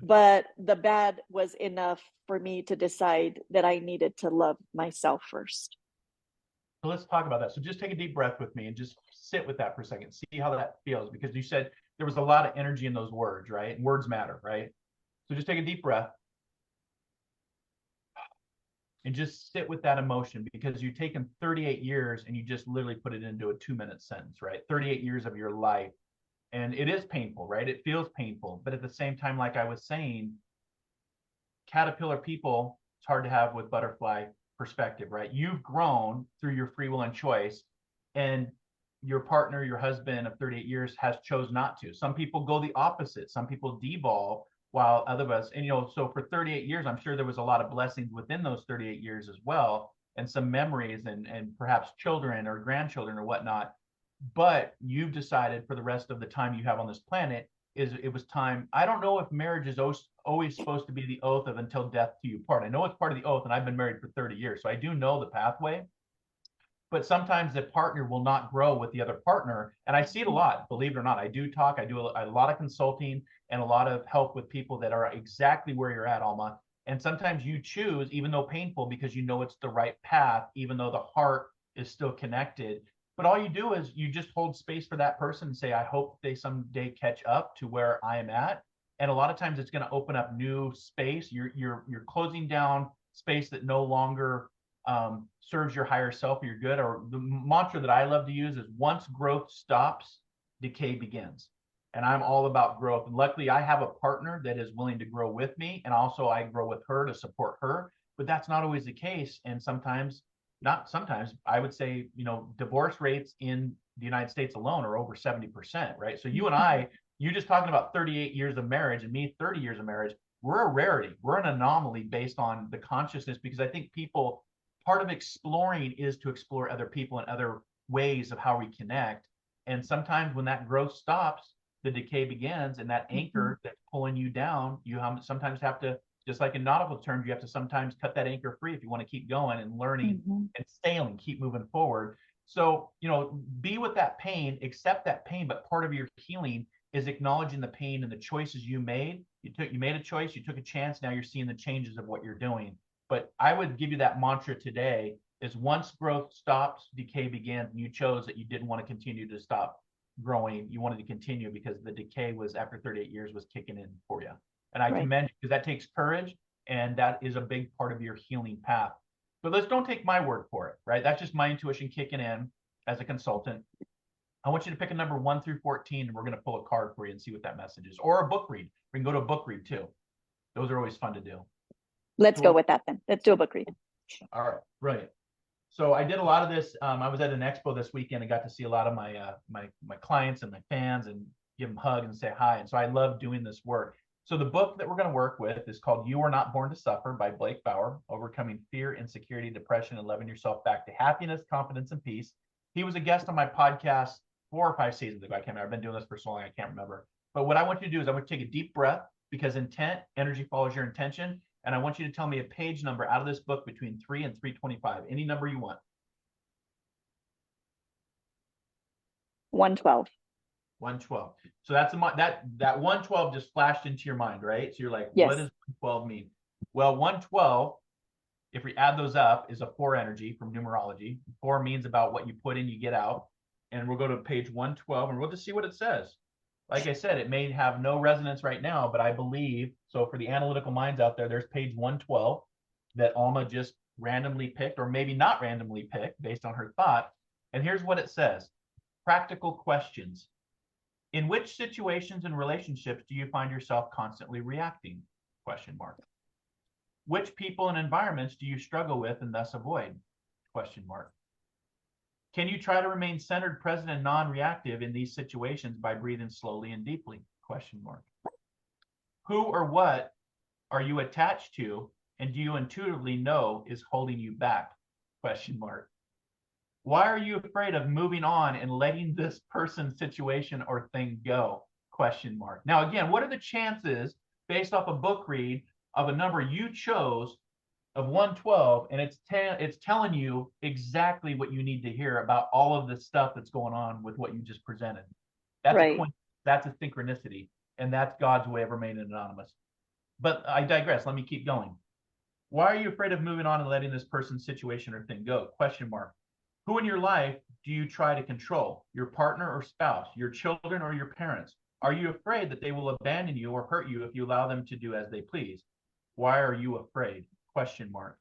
but the bad was enough for me to decide that I needed to love myself first. So let's talk about that. So just take a deep breath with me and just sit with that for a second. See how that feels, because you said there was a lot of energy in those words, right? And words matter, right? So just take a deep breath and just sit with that emotion, because you've taken 38 years and you just literally put it into a 2-minute sentence, right? 38 years of your life. And it is painful, right? It feels painful. But at the same time, like I was saying, caterpillar people, it's hard to have with butterfly perspective, right? You've grown through your free will and choice, and your partner, your husband of 38 years has chose not to. Some people go the opposite. Some people devolve, while other of us, and so for 38 years, I'm sure there was a lot of blessings within those 38 years as well, and some memories and perhaps children or grandchildren or whatnot. But you've decided for the rest of the time you have on this planet, it was time. I don't know if marriage is always supposed to be the oath of until death do you part. I know it's part of the oath, and I've been married for 30 years, so I do know the pathway. But sometimes the partner will not grow with the other partner, and I see it a lot. Believe it or not, I do a lot of consulting and a lot of help with people that are exactly where you're at, Alma. And sometimes you choose, even though painful, because you know it's the right path, even though the heart is still connected. But all you do is you just hold space for that person and say, I hope they someday catch up to where I am at. And a lot of times it's going to open up new space. You're closing down space that no longer serves your higher self or your good. Or the mantra that I love to use is, once growth stops, decay begins. And I'm all about growth. And luckily, I have a partner that is willing to grow with me. And also I grow with her to support her. But that's not always the case. And not sometimes, I would say, divorce rates in the United States alone are over 70%, right? So you and I, you just talking about 38 years of marriage and me 30 years of marriage, we're a rarity. We're an anomaly based on the consciousness, because I think part of exploring is to explore other people and other ways of how we connect. And sometimes when that growth stops, the decay begins, and that anchor that's pulling you down, you sometimes have to, just like in nautical terms, you have to sometimes cut that anchor free if you want to keep going and learning and sailing, keep moving forward. So, be with that pain, accept that pain, but part of your healing is acknowledging the pain and the choices you made. You made a choice, you took a chance, now you're seeing the changes of what you're doing. But I would give you that mantra today is, once growth stops, decay begins, and you chose that you didn't want to continue to stop growing. You wanted to continue because the decay was, after 38 years, was kicking in for you. And I commend you, because that takes courage, and that is a big part of your healing path. But don't take my word for it, right? That's just my intuition kicking in as a consultant. I want you to pick a number 1 through 14, and we're going to pull a card for you and see what that message is. Or a book read. We can go to a book read too. Those are always fun to do. Let's go with that then. Let's do a book read. All right, brilliant. So I did a lot of this. I was at an expo this weekend and got to see a lot of my my clients and my fans, and give them a hug and say hi. And so I love doing this work. So the book that we're going to work with is called You Are Not Born to Suffer by Blake Bauer, Overcoming Fear, Insecurity, Depression, and Loving Yourself Back to Happiness, Confidence, and Peace. He was a guest on my podcast 4 or 5 seasons ago. I can't remember. I've been doing this for so long, I can't remember. But what I want you to do is I want you to take a deep breath, because energy follows your intention. And I want you to tell me a page number out of this book between 3 and 325, any number you want. 112. 112. So that 112 just flashed into your mind, right? So you're like, yes. What does 112 mean? Well, 112, if we add those up, is a 4 energy from numerology. 4 means about what you put in, you get out. And we'll go to page 112 and we'll just see what it says. Like I said, it may have no resonance right now, but I believe, so for the analytical minds out there, there's page 112 that Alma just randomly picked, or maybe not randomly picked based on her thought. And here's what it says. Practical questions. In which situations and relationships do you find yourself constantly reacting? ? Which people and environments do you struggle with and thus avoid? ? Can you try to remain centered, present, and non-reactive in these situations by breathing slowly and deeply? ? Who or what are you attached to, and do you intuitively know is holding you back? ? Why are you afraid of moving on and letting this person, situation, or thing go? ? Now, again, what are the chances, based off a book read, of a number you chose of 112, and it's telling you exactly what you need to hear about all of the stuff that's going on with what you just presented? That's right. That's a synchronicity, and that's God's way of remaining anonymous. But I digress. Let me keep going. Why are you afraid of moving on and letting this person's situation or thing go? Question mark. Who in your life do you try to control? Your partner or spouse, your children or your parents? Are you afraid that they will abandon you or hurt you if you allow them to do as they please? Why are you afraid? Question mark.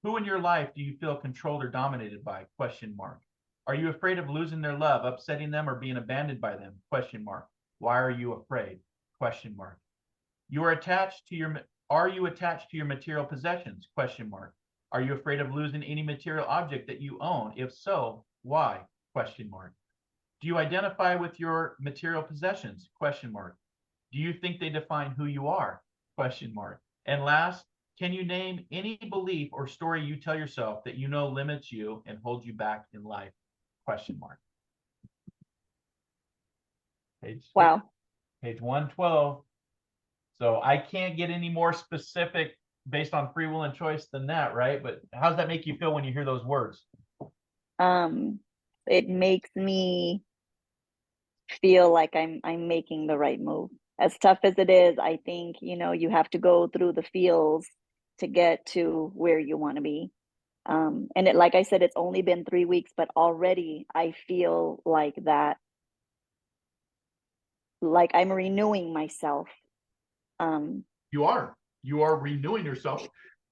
Who in your life do you feel controlled or dominated by? Question mark. Are you afraid of losing their love, upsetting them, or being abandoned by them? Question mark. Why are you afraid? Question mark. Are you attached to your material possessions? Question mark. Are you afraid of losing any material object that you own? If so, why? Question mark. Do you identify with your material possessions? Question mark. Do you think they define who you are? Question mark. And last, can you name any belief or story you tell yourself that you know limits you and holds you back in life? Question mark. Wow. Page 112. So I can't get any more specific based on free will and choice than that, right? But how does that make you feel when you hear those words? It makes me feel like I'm making the right move. As tough as it is, I think, you have to go through the feels to get to where you want to be. And like I said, it's only been 3 weeks, but already I feel like that, like I'm renewing myself. You are renewing yourself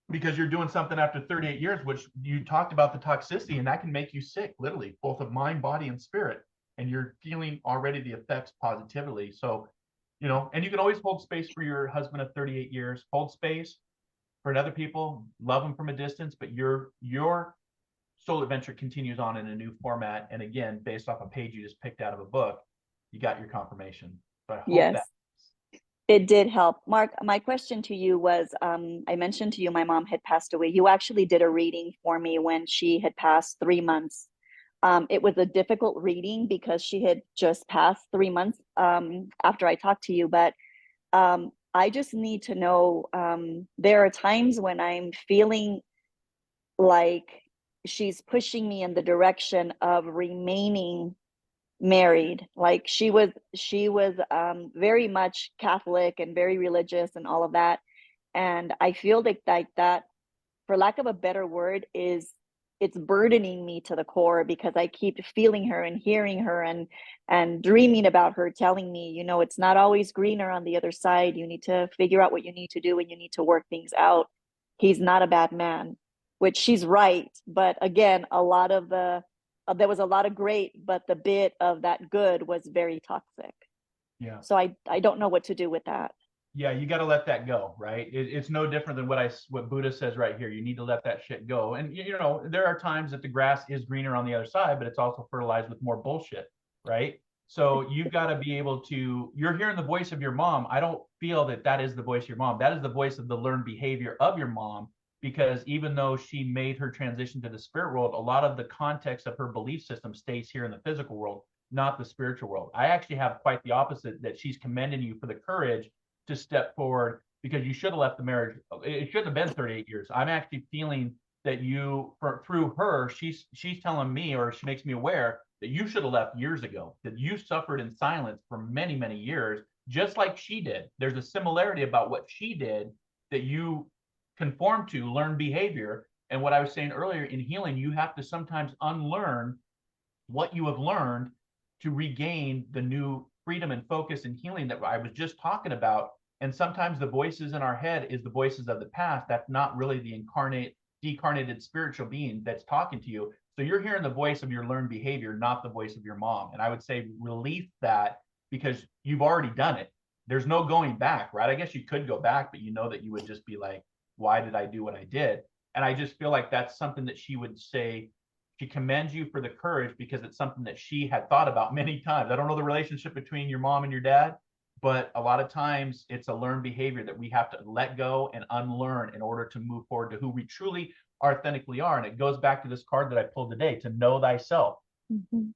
because you're doing something after 38 years, which you talked about the toxicity, and that can make you sick, literally, both of mind, body, and spirit. And you're feeling already the effects positively. So, and you can always hold space for your husband of 38 years, hold space for other people, love them from a distance, but your soul adventure continues on in a new format. And again, based off a page you just picked out of a book, you got your confirmation. So I hope yes. It did help. Marc, my question to you was, I mentioned to you my mom had passed away. You actually did a reading for me when she had passed 3 months. It was a difficult reading because she had just passed 3 months after I talked to you. But I just need to know, there are times when I'm feeling like she's pushing me in the direction of remaining married. Like she was very much Catholic and very religious and all of that, and I feel like that, for lack of a better word, it's burdening me to the core, because I keep feeling her and hearing her and dreaming about her telling me, it's not always greener on the other side. You need to figure out what you need to do, and you need to work things out. He's not a bad man, which she's right. But again, there was a lot of great, but the bit of that good was very toxic. Yeah. So I don't know what to do with that. Yeah, you got to let that go, right? It's no different than what Buddha says right here. You need to let that shit go. And there are times that the grass is greener on the other side, but it's also fertilized with more bullshit, right? So you've got to be able to. You're hearing the voice of your mom. I don't feel that is the voice of your mom. That is the voice of the learned behavior of your mom. Because even though she made her transition to the spirit world, a lot of the context of her belief system stays here in the physical world, not the spiritual world. I actually have quite the opposite, that she's commending you for the courage to step forward, because you should have left the marriage. It shouldn't have been 38 years. I'm actually feeling that through her, she's telling me, or she makes me aware that you should have left years ago, that you suffered in silence for many, many years, just like she did. There's a similarity about what she did that you conform to, learn behavior. And what I was saying earlier, in healing, you have to sometimes unlearn what you have learned to regain the new freedom and focus and healing that I was just talking about. And sometimes the voices in our head is the voices of the past. That's not really the decarnated spiritual being that's talking to you. So you're hearing the voice of your learned behavior, not the voice of your mom. And I would say release that, because you've already done it. There's no going back, right? I guess you could go back, but that you would just be like, why did I do what I did? And I just feel like that's something that she would say. She commends you for the courage, because it's something that she had thought about many times. I don't know the relationship between your mom and your dad, but a lot of times it's a learned behavior that we have to let go and unlearn in order to move forward to who we truly authentically are. And it goes back to this card that I pulled today, to know thyself. Mm-hmm.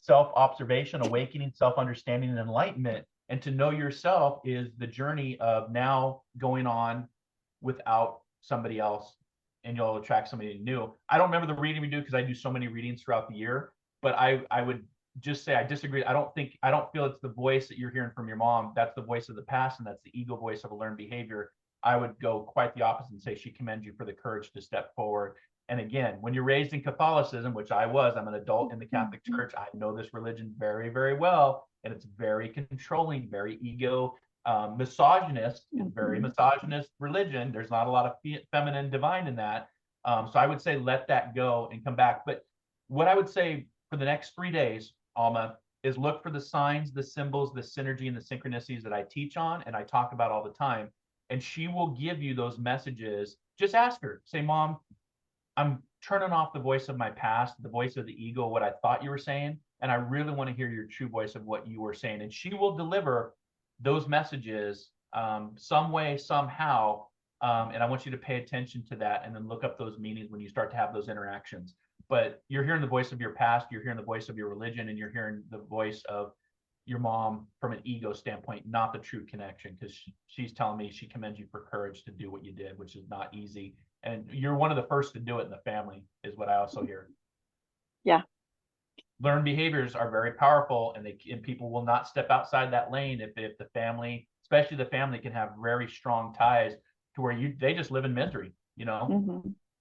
Self-observation, awakening, self-understanding, and enlightenment. And to know yourself is the journey of now going on without somebody else, and you'll attract somebody new. I don't remember the reading we do, because I do so many readings throughout the year, but I would just say I disagree. I don't feel it's the voice that you're hearing from your mom. That's the voice of the past, and that's the ego voice of a learned behavior. I would go quite the opposite and say she commends you for the courage to step forward. And again, when you're raised in Catholicism, which I was, I'm an adult in the Catholic Church. I know this religion very, very well, and it's very controlling, very ego misogynist, very misogynist religion. There's not a lot of feminine divine in that. So I would say let that go and come back. But what I would say for the next 3 days, Alma, is look for the signs, the symbols, the synergy, and the synchronicities that I teach on and I talk about all the time. And she will give you those messages. Just ask her, say, Mom, I'm turning off the voice of my past, the voice of the ego, what I thought you were saying. And I really want to hear your true voice of what you were saying. And she will deliver those messages some way, somehow. And I want you to pay attention to that and then look up those meanings when you start to have those interactions. But you're hearing the voice of your past, you're hearing the voice of your religion, and you're hearing the voice of your mom from an ego standpoint, not the true connection, because she's telling me she commends you for courage to do what you did, which is not easy. And you're one of the first to do it in the family, is what I also hear. Yeah. Learned behaviors are very powerful, and people will not step outside that lane if the family, especially the family, can have very strong ties to where they just live in misery,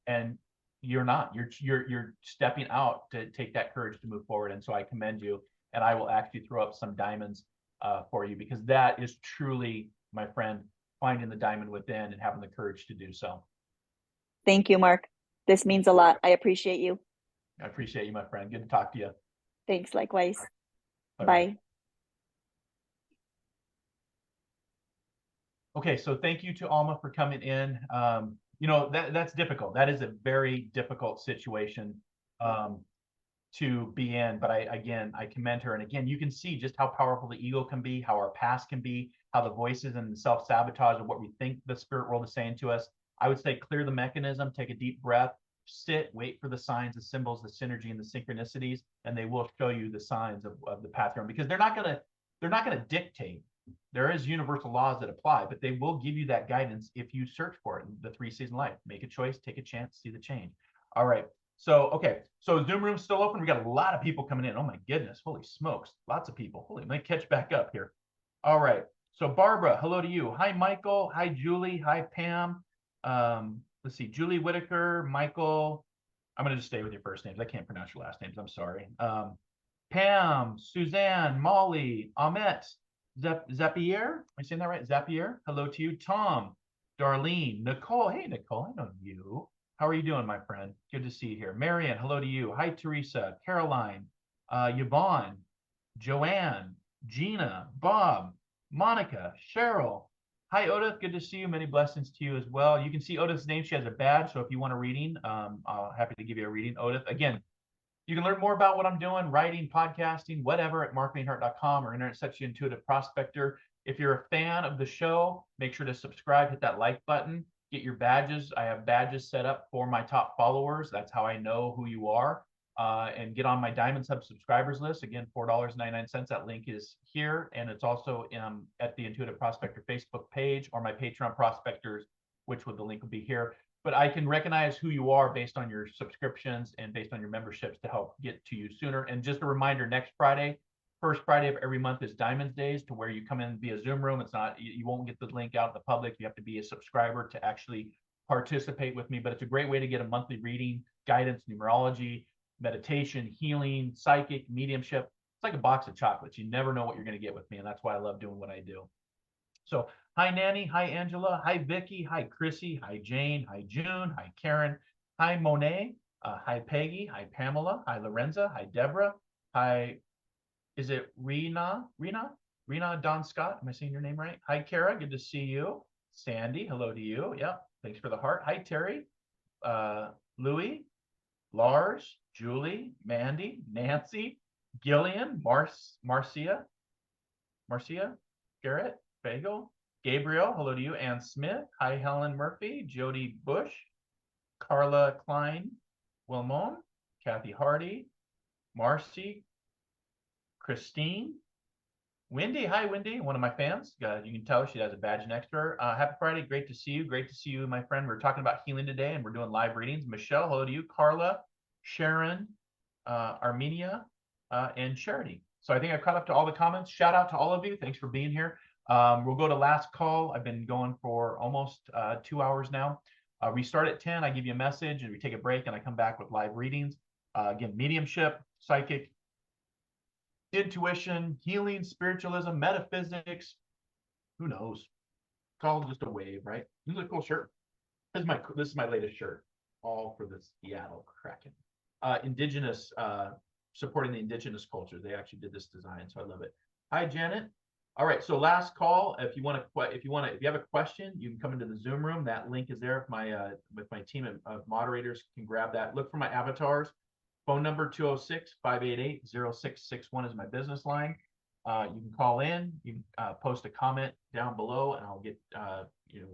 and you're not. You're stepping out to take that courage to move forward. And so I commend you, and I will actually throw up some diamonds for you, because that is truly, my friend, finding the diamond within and having the courage to do so. Thank you, Marc. This means a lot. I appreciate you. I appreciate you, my friend. Good to talk to you. Thanks, likewise. Bye. Bye. Okay, so thank you to Alma for coming in. That's difficult. That is a very difficult situation to be in. But I commend her. And again, you can see just how powerful the ego can be, how our past can be, how the voices and the self-sabotage of what we think the spirit world is saying to us. I would say clear the mechanism, take a deep breath, sit, wait for the signs, the symbols, the synergy, and the synchronicities, and they will show you the signs of the path you're on, because they're not gonna dictate. There is universal laws that apply, but they will give you that guidance if you search for it. The 3 C's in life: make a choice, take a chance, see the change. All right. So, okay. So Zoom room's still open. We got a lot of people coming in. Oh my goodness. Holy smokes. Lots of people. Holy, let me catch back up here. All right. So Barbara, hello to you. Hi, Michael. Hi, Julie. Hi, Pam. Let's see. Julie Whitaker, Michael. I'm going to just stay with your first names. I can't pronounce your last names. I'm sorry. Pam, Suzanne, Molly, Ahmet, Zapier. Am I saying that right? Zapier. Hello to you. Tom, Darlene, Nicole. Hey, Nicole. I know you. How are you doing, my friend? Good to see you here. Marion, hello to you. Hi, Teresa, Caroline, Yvonne, Joanne, Gina, Bob, Monica, Cheryl. Hi, Odith. Good to see you. Many blessings to you as well. You can see Odith's name. She has a badge. So if you want a reading, I'm happy to give you a reading, Odith. Again, you can learn more about what I'm doing, writing, podcasting, whatever, at marclainhart.com or Internet Search Intuitive Prospector. If you're a fan of the show, make sure to subscribe, hit that like button, get your badges. I have badges set up for my top followers. That's how I know who you are. And get on my Diamond Sub subscribers list. Again, $4.99. That link is here. And it's also at the Intuitive Prospector Facebook page, or my Patreon Prospectors, which the link will be here. But I can recognize who you are based on your subscriptions and based on your memberships to help get to you sooner. And just a reminder, next Friday, first Friday of every month, is Diamonds Days, to where you come in via Zoom room. It's not, you won't get the link out in the public. You have to be a subscriber to actually participate with me. But it's a great way to get a monthly reading, guidance, numerology, meditation, healing, psychic, mediumship. It's like a box of chocolates. You never know what you're going to get with me. And that's why I love doing what I do. So hi, Nanny. Hi, Angela. Hi, Vicky. Hi, Chrissy. Hi, Jane. Hi, June. Hi, Karen. Hi, Monet. Hi, Peggy. Hi, Pamela. Hi, Lorenza. Hi, Deborah. Hi, is it Rena Don Scott? Am I saying your name right? Hi, Kara. Good to see you. Sandy, hello to you. Yep. Thanks for the heart. Hi, Terry. Louie, Lars, Julie, Mandy, Nancy, Gillian, Marcia, Garrett, Bagel, Gabriel, hello to you. Ann Smith. Hi, Helen Murphy, Jody Bush, Carla Klein, Wilmone, Kathy Hardy, Marcy, Christine, Wendy. Hi, Wendy, one of my fans. You can tell she has a badge next to her. Happy Friday. Great to see you. Great to see you, my friend. We're talking about healing today, and we're doing live readings. Michelle, hello to you. Carla, Sharon, Armenia, and Charity. So I think I've caught up to all the comments. Shout out to all of you. Thanks for being here. We'll go to last call. I've been going for almost 2 hours now. We start at 10. I give you a message and we take a break and I come back with live readings. Again, mediumship, psychic, intuition, healing, spiritualism, metaphysics. Who knows? It's all just a wave, right? This is a cool shirt. This is my latest shirt, all for the Seattle Kraken. Indigenous, supporting the indigenous culture. They actually did this design, so I love it. Hi, Janet. All right, so last call. If you have a question, you can come into the Zoom room. That link is there. With my team of moderators can grab that. Look for my avatars. Phone number 206-588-0661 is my business line. You can call in. You can post a comment down below, and I'll get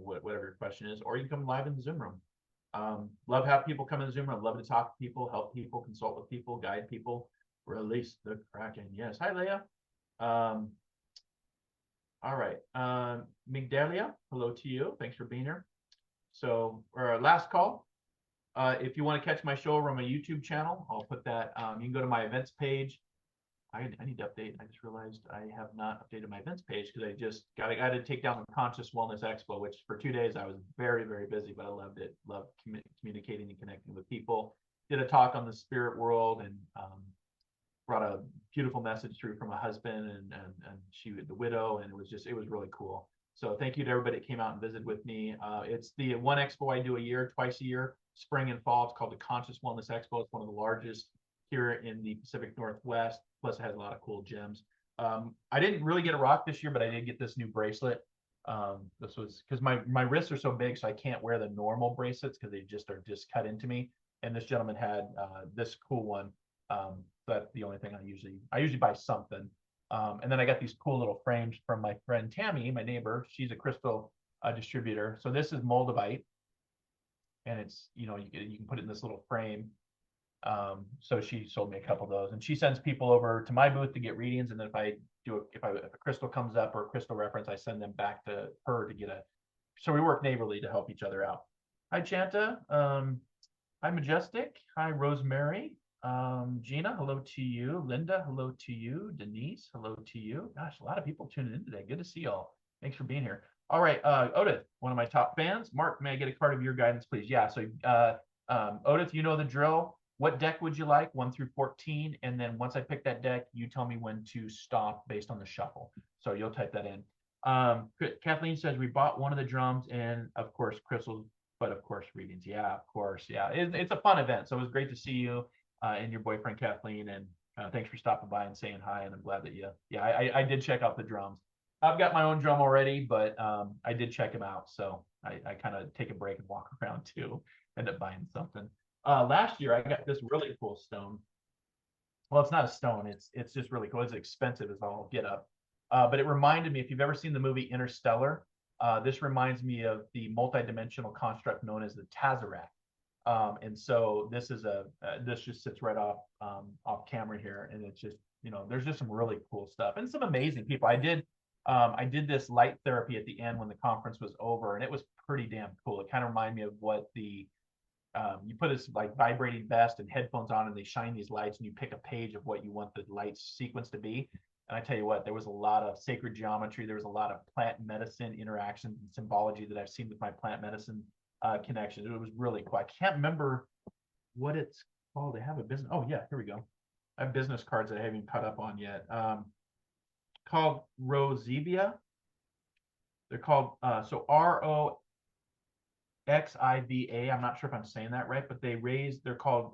whatever your question is, or you can come live in the Zoom room. Love to have people come in the Zoom room. Love to talk to people, help people, consult with people, guide people, release the Kraken. Yes. Hi, Leah. All right. Migdalia, hello to you. Thanks for being here. So our last call. If you want to catch my show over on my YouTube channel, I'll put that. You can go to my events page. I need to update. I just realized I have not updated my events page because I got to take down the Conscious Wellness Expo, which for 2 days I was very, very busy, but I loved it. Loved communicating and connecting with people. Did a talk on the spirit world and brought a beautiful message through from a husband and she was the widow, and it was really cool. So thank you to everybody that came out and visited with me. It's the one expo I do twice a year, spring and fall. It's called the Conscious Wellness Expo. It's one of the largest here in the Pacific Northwest. Plus, it has a lot of cool gems. I didn't really get a rock this year, but I did get this new bracelet. This was because my wrists are so big, so I can't wear the normal bracelets because they are just cut into me. And this gentleman had this cool one. That's the only thing I usually buy something. And then I got these cool little frames from my friend Tammy, my neighbor. She's a crystal distributor. So this is moldavite, and it's you can put it in this little frame. So she sold me a couple of those, and she sends people over to my booth to get readings. And then if a crystal comes up or a crystal reference, I send them back to her to get so we work neighborly to help each other out. Hi, Chanta. Hi, Majestic. Hi, Rosemary. Gina, hello to you. Linda, hello to you. Denise, hello to you. Gosh, a lot of people tuning in today. Good to see y'all. Thanks for being here. All right, Odith, one of my top fans. Mark, may I get a card of your guidance, please? Yeah, so Odith, you know the drill. What deck would you like? 1 through 14. And then once I pick that deck, you tell me when to stop based on the shuffle. So you'll type that in. Kathleen says, we bought one of the drums and, of course, crystals, but of course, readings. Yeah, of course. Yeah, it's a fun event. So it was great to see you and your boyfriend, Kathleen. And thanks for stopping by and saying hi. And I'm glad that I did check out the drums. I've got my own drum already, but I did check them out. So I kind of take a break and walk around too, end up buying something. Last year, I got this really cool stone. Well, it's not a stone. It's just really cool. It's expensive as all get up. But it reminded me, if you've ever seen the movie Interstellar, this reminds me of the multidimensional construct known as the Tesseract. And so this just sits right off camera here. And it's just, there's just some really cool stuff and some amazing people. I did this light therapy at the end when the conference was over, and it was pretty damn cool. It kind of reminded me of what you put this like vibrating vest and headphones on, and they shine these lights, and you pick a page of what you want the light sequence to be. And I tell you what, there was a lot of sacred geometry. There was a lot of plant medicine interactions and symbology that I've seen with my plant medicine connections. It was really cool. I can't remember what it's called. They have a business. Oh yeah, here we go. I have business cards that I haven't even cut up on yet. Called Rosivia. They're called so ROXIVA. I'm not sure if I'm saying that right, but they're called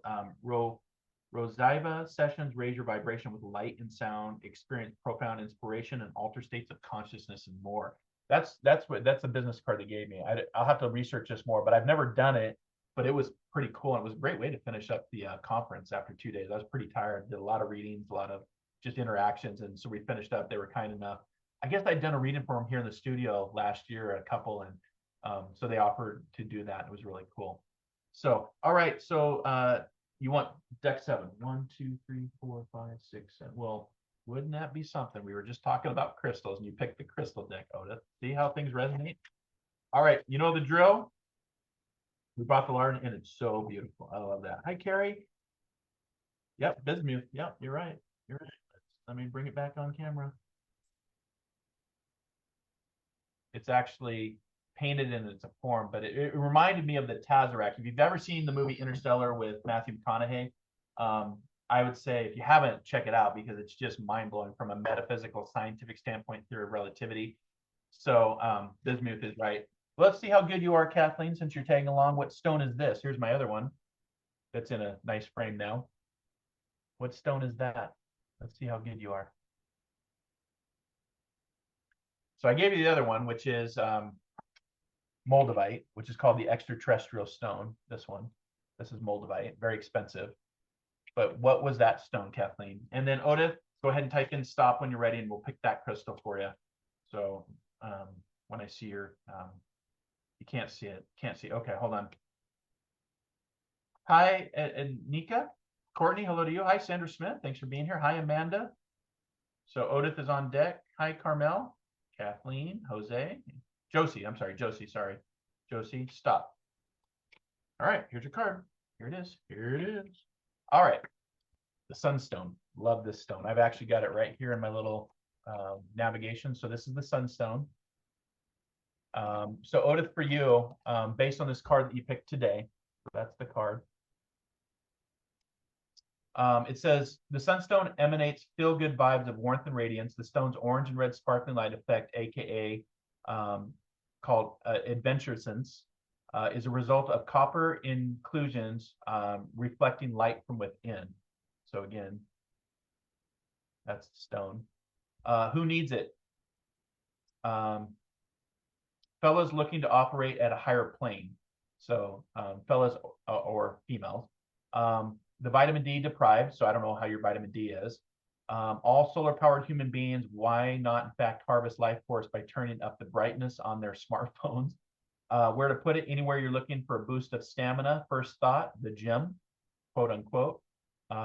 Rosiva sessions. Raise your vibration with light and sound, experience profound inspiration and alter states of consciousness and more. That's the business card they gave me. I'll have to research this more, but I've never done it, but it was pretty cool. And it was a great way to finish up the conference after 2 days. I was pretty tired, did a lot of readings, a lot of just interactions. And so we finished up. They were kind enough. I guess I'd done a reading for them here in the studio last year, a couple, and so they offered to do that. It was really cool. So, all right. So you want deck 7. 1, 2, 3, 4, 5, 6, 7. Well, wouldn't that be something? We were just talking about crystals and you picked the crystal deck, Odith. See how things resonate? All right. You know the drill? We bought the large and it's so beautiful. I love that. Hi, Carrie. Yep. Bismuth. Yep. You're right. You're right. Let me bring it back on camera. It's actually painted in its form, but it reminded me of the Tazerac. If you've ever seen the movie Interstellar with Matthew McConaughey, I would say if you haven't, check it out because it's just mind-blowing from a metaphysical, scientific standpoint, theory of relativity. So Bismuth is right. Let's see how good you are, Kathleen, since you're tagging along. What stone is this? Here's my other one that's in a nice frame now. What stone is that? Let's see how good you are. So I gave you the other one, which is Moldavite, which is called the extraterrestrial stone. This one. This is Moldavite, very expensive. But what was that stone, Kathleen? And then Odith, go ahead and type in stop when you're ready and we'll pick that crystal for you. So when I see your, you can't see it. Can't see. Okay, hold on. Hi, Nika. Courtney, hello to you. Hi, Sandra Smith. Thanks for being here. Hi, Amanda. So Odith is on deck. Hi, Carmel. Kathleen, Jose, Josie. I'm sorry, Josie. Sorry, Josie. Stop. All right, here's your card. Here it is. Here it is. All right, the Sunstone. Love this stone. I've actually got it right here in my little navigation. So this is the Sunstone. So Odith, for you, based on this card that you picked today, that's the card. It says the Sunstone emanates feel-good vibes of warmth and radiance. The stone's orange and red sparkling light effect, aka called adventurescence, is a result of copper inclusions reflecting light from within. So again, that's the stone. Who needs it? Fellows looking to operate at a higher plane. So fellows or females. The vitamin D deprived, so I don't know how your vitamin D is. All solar powered human beings, why not in fact harvest life force by turning up the brightness on their smartphones? Where to put it? Anywhere you're looking for a boost of stamina. First thought, the gym, quote unquote.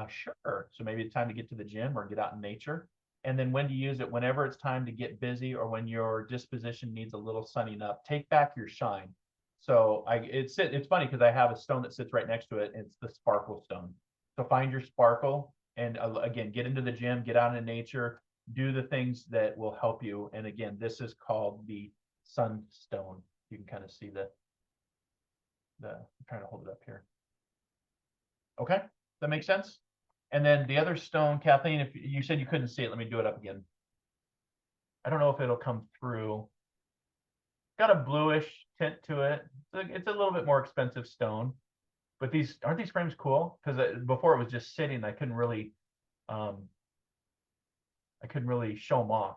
Sure. So maybe it's time to get to the gym or get out in nature. And then when to use it, whenever it's time to get busy or when your disposition needs a little sunning up, take back your shine. So it's funny because I have a stone that sits right next to it. And it's the sparkle stone. So find your sparkle and again, get into the gym, get out in nature, do the things that will help you. And again, this is called the Sunstone. You can kind of see I'm trying to hold it up here. Okay, that makes sense? And then the other stone, Kathleen, if you said you couldn't see it, let me do it up again. I don't know if it'll come through. Got a bluish tint to it. It's a little bit more expensive stone. But aren't these frames cool? Because before it was just sitting, I couldn't really show them off.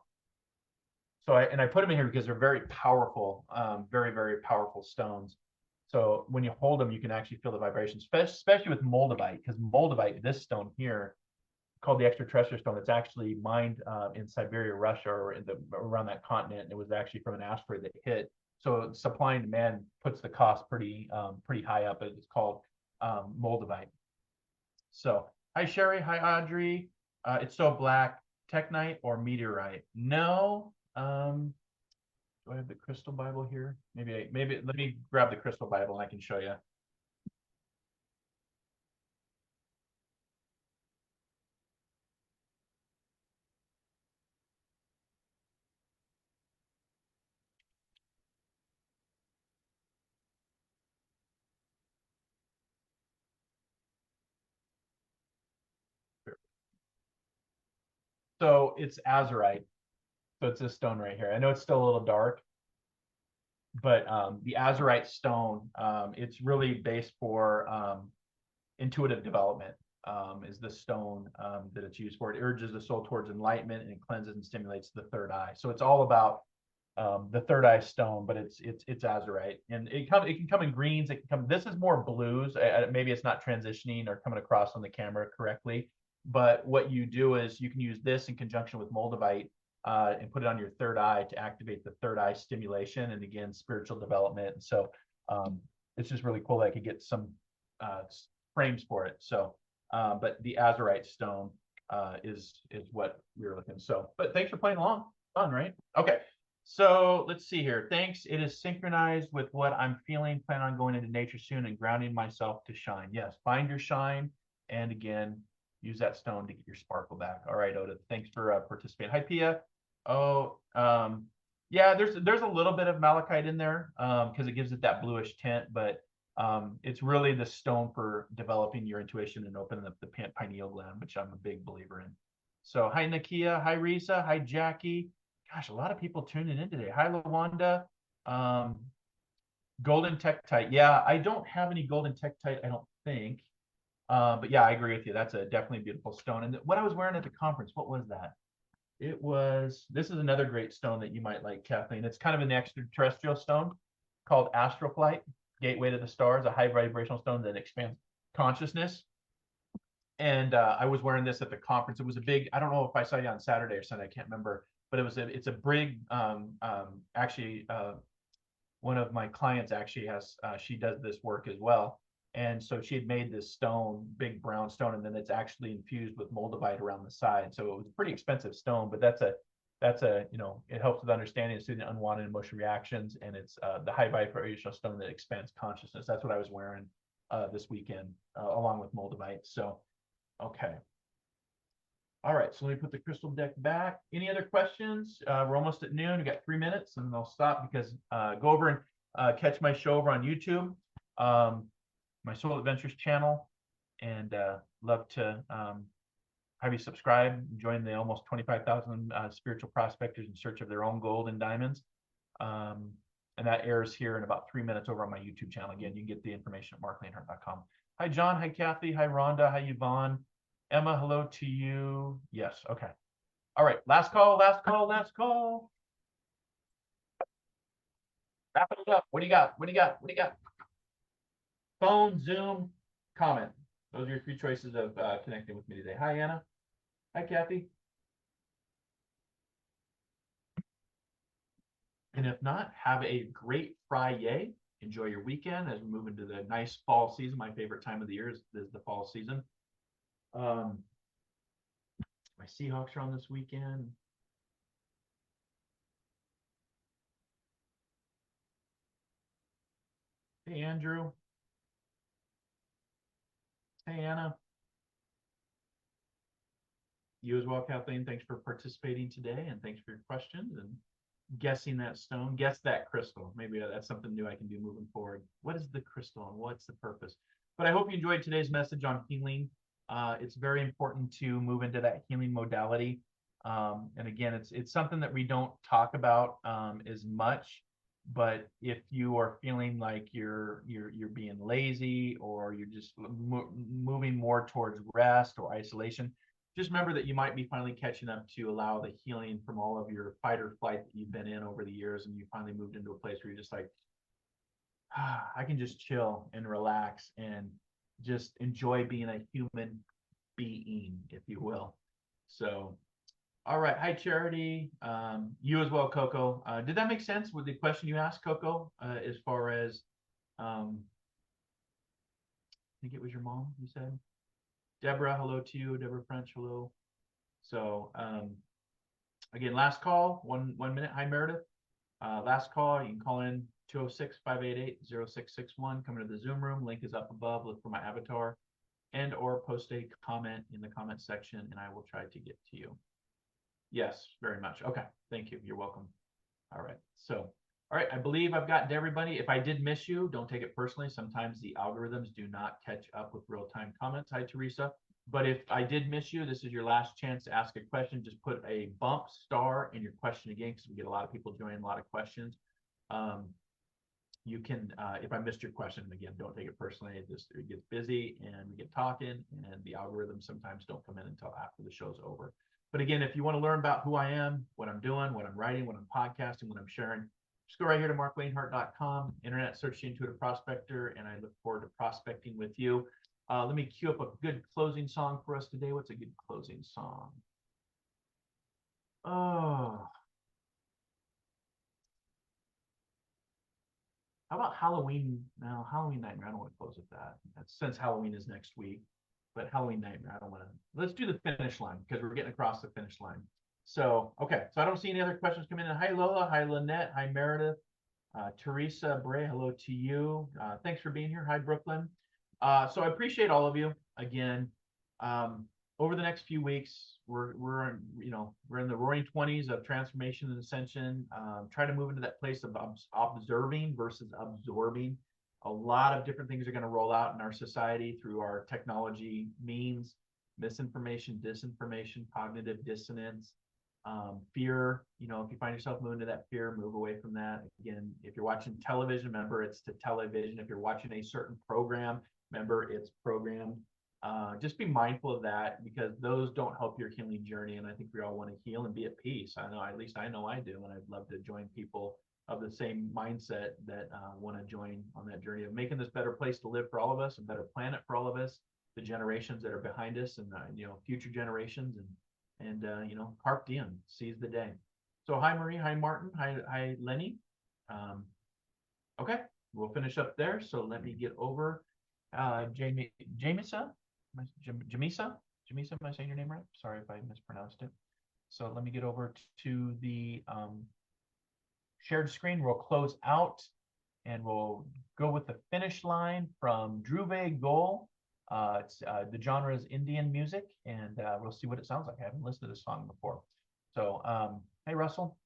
So I put them in here because they're very powerful, very, very powerful stones. So when you hold them, you can actually feel the vibrations, especially with Moldavite, because Moldavite, this stone here, called the extraterrestrial stone, it's actually mined in Siberia, Russia, or around that continent. It was actually from an asteroid that hit. So supply and demand puts the cost pretty high up. It's called Moldavite. So hi Sherry, hi Audrey. It's so black. Teknite or meteorite? No. Do I have the crystal Bible here? Maybe let me grab the crystal Bible and I can show you. So it's azurite. So it's this stone right here. I know it's still a little dark, but the azurite stone, it's really based for intuitive development. Is the stone that it's used for. It urges the soul towards enlightenment and it cleanses and stimulates the third eye. So it's all about the third eye stone, but it's azurite, and it can come in greens. It can come. This is more blues. Maybe it's not transitioning or coming across on the camera correctly. But what you do is you can use this in conjunction with moldavite and put it on your third eye to activate the third eye stimulation and again spiritual development. And so it's just really cool that I could get some frames for it. So, but the azurite stone is what we were looking. So, but thanks for playing along. Fun, right? Okay. So let's see here. Thanks. It is synchronized with what I'm feeling. Plan on going into nature soon and grounding myself to shine. Yes, find your shine. And again, use that stone to get your sparkle back. All right, Oda. Thanks for participating. Hi, Pia. Oh, Yeah, there's a little bit of malachite in there because it gives it that bluish tint, but it's really the stone for developing your intuition and opening up the pineal gland, which I'm a big believer in. So hi Nakia, hi Risa, hi Jackie. Gosh, a lot of people tuning in today. Hi Lawanda. Golden Tektite. Yeah, I don't have any golden Tektite, I don't think. But yeah, I agree with you. That's a definitely beautiful stone. And what I was wearing at the conference, what was that? It was, this is another great stone that you might like, Kathleen. It's kind of an extraterrestrial stone called Astroflight, Gateway to the Stars, a high vibrational stone that expands consciousness. And I was wearing this at the conference. It was a big, I don't know if I saw you on Saturday or Sunday, I can't remember, but it's a big, actually, one of my clients actually has, she does this work as well. And so she had made this stone, big brown stone, and then it's actually infused with moldavite around the side. So it was a pretty expensive stone, but that's a, you know, it helps with understanding and soothing unwanted emotion reactions. And it's the high vibrational stone that expands consciousness. That's what I was wearing this weekend, along with moldavite. So, okay. All right, so let me put the crystal deck back. Any other questions? We're almost at noon. We got 3 minutes, and I'll stop because go over and catch my show over on YouTube, my Soul Adventures channel, and love to have you subscribe and join the almost 25,000 spiritual prospectors in search of their own gold and diamonds. And that airs here in about 3 minutes over on my YouTube channel. Again, you can get the information at marclainhart.com. Hi, John. Hi, Kathy. Hi, Rhonda. Hi, Yvonne. Emma, hello to you. Yes, okay. All right, last call, last call, last call. Wrap it up. What do you got? What do you got? What do you got? Phone, Zoom, comment. Those are your 3 choices of connecting with me today. Hi, Anna. Hi, Kathy. And if not, have a great Friday. Enjoy your weekend as we move into the nice fall season. My favorite time of the year is the fall season. My Seahawks are on this weekend. Hey, Andrew. Hey, Anna. You as well, Kathleen. Thanks for participating today, and thanks for your questions and guessing that stone. Guess that crystal. Maybe that's something new I can do moving forward. What is the crystal and what's the purpose? But I hope you enjoyed today's message on healing. It's very important to move into that healing modality. And again, it's something that we don't talk about as much. But if you are feeling like you're being lazy, or you're just moving more towards rest or isolation, just remember that you might be finally catching up to allow the healing from all of your fight or flight that you've been in over the years, and you finally moved into a place where you're just like, I can just chill and relax and just enjoy being a human being, if you will. So, all right. Hi, Charity. You as well, Coco. Did that make sense with the question you asked, Coco? As far as, I think it was your mom, you said? Deborah, hello to you. Deborah French, hello. So, again, last call, one minute. Hi, Meredith. Last call, you can call in 206-588-0661. Come into the Zoom room. Link is up above. Look for my avatar, and or post a comment in the comment section, and I will try to get to you. Yes, very much. Okay, thank you. You're welcome. All right. So, all right, I believe I've gotten to everybody. If I did miss you, don't take it personally. Sometimes the algorithms do not catch up with real-time comments. Hi, Teresa. But if I did miss you, this is your last chance to ask a question. Just put a bump star in your question again, because we get a lot of people joining, a lot of questions. You can, if I missed your question, again, don't take it personally. It gets busy and we get talking, and the algorithms sometimes don't come in until after the show's over. But again, if you want to learn about who I am, what I'm doing, what I'm writing, what I'm podcasting, what I'm sharing, just go right here to marclainhart.com, internet search Intuitive Prospector, and I look forward to prospecting with you. Let me cue up a good closing song for us today. What's a good closing song? Oh, how about Halloween? No, Halloween Nightmare. I don't want to close with that. Since Halloween is next week, but Halloween Nightmare, I don't want to. Let's do the finish line, because we're getting across the finish line. So, okay. So I don't see any other questions coming in. Hi, Lola. Hi, Lynette. Hi, Meredith. Teresa Bray, hello to you. Thanks for being here. Hi, Brooklyn. So I appreciate all of you. Again, over the next few weeks, we're in the roaring 20s of transformation and ascension. Try to move into that place of observing versus absorbing. A lot of different things are going to roll out in our society through our technology means: misinformation, disinformation, cognitive dissonance, fear. If you find yourself moving to that fear, move away from that. Again, if you're watching television, remember it's to television. If you're watching a certain program, remember it's programmed. Just be mindful of that, because those don't help your healing journey. And I think we all want to heal and be at peace. I know, at least I know I do. And I'd love to join people of the same mindset that want to join on that journey of making this better place to live for all of us, a better planet for all of us, the generations that are behind us, and future generations, and carpe diem, seize the day. So hi Marie, hi Martin, hi Lenny. Okay, we'll finish up there. So let me get over Jamisa. Jamisa, am I saying your name right? Sorry if I mispronounced it. So let me get over to the shared screen. We'll close out and we'll go with the finish line from Dhruve Goel. The genre is Indian music, and we'll see what it sounds like. I haven't listened to this song before. So hey Russell,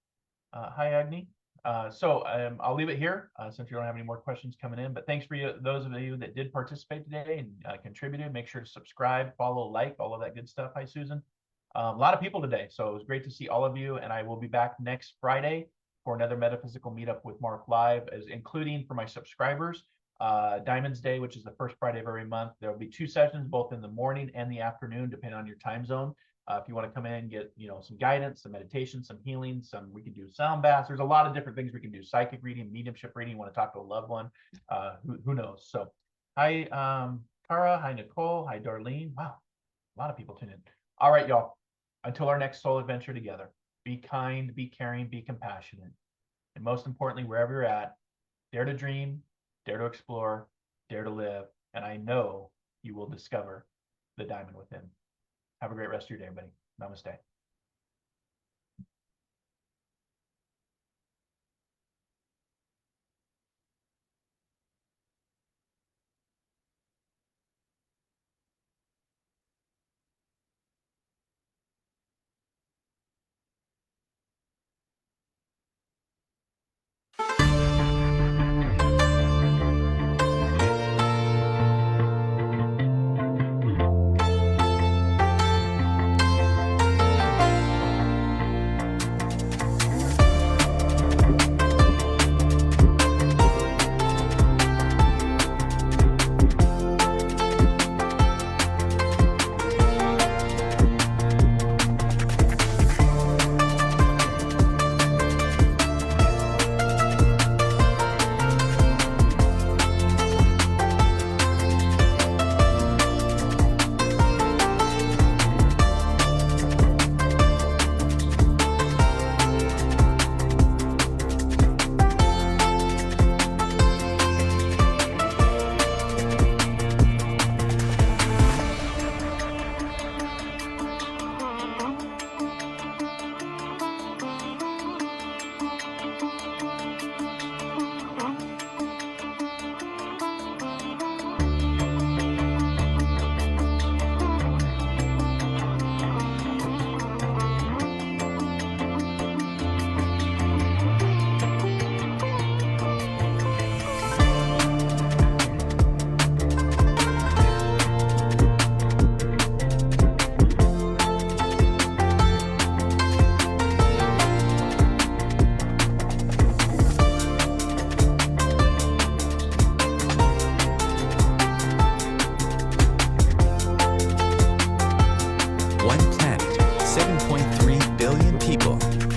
hi Agni. I'll leave it here since you don't have any more questions coming in. But thanks for those of you that did participate today and contributed. Make sure to subscribe, follow, like, all of that good stuff. Hi, Susan. A lot of people today, so it was great to see all of you. And I will be back next Friday for another Metaphysical Meetup with Marc Live, including for my subscribers, Diamonds Day, which is the first Friday of every month. There will be 2 sessions, both in the morning and the afternoon, depending on your time zone. If you want to come in and get some guidance, some meditation, some healing, we can do sound baths. There's a lot of different things we can do. Psychic reading, mediumship reading. You want to talk to a loved one, who knows? So hi Cara, hi Nicole, hi Darlene. Wow, a lot of people tuned in. All right, y'all, until our next soul adventure together, be kind, be caring, be compassionate, and most importantly, wherever you're at, dare to dream, dare to explore, dare to live, and I know you will discover the diamond within. Have a great rest of your day, everybody. Namaste.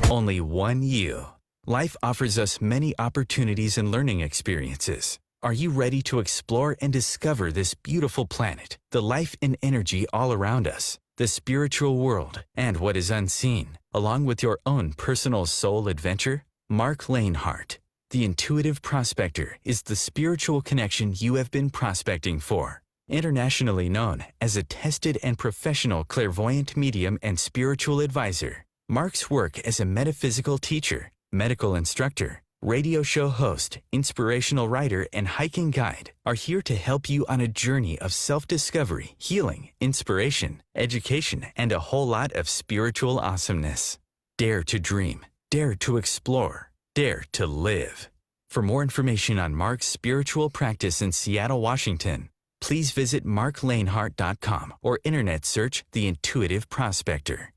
Only one you. Life offers us many opportunities and learning experiences. Are you ready to explore and discover this beautiful planet, the life and energy all around us, the spiritual world, and what is unseen, along with your own personal soul adventure? Marc Lainhart, the intuitive prospector, is the spiritual connection you have been prospecting for. Internationally known as a tested and professional clairvoyant medium and spiritual advisor, Marc's work as a metaphysical teacher, medical instructor, radio show host, inspirational writer, and hiking guide, are here to help you on a journey of self-discovery, healing, inspiration, education, and a whole lot of spiritual awesomeness. Dare to dream. Dare to explore. Dare to live. For more information on Marc's spiritual practice in Seattle, Washington, please visit marclainhart.com or internet search The Intuitive Prospector.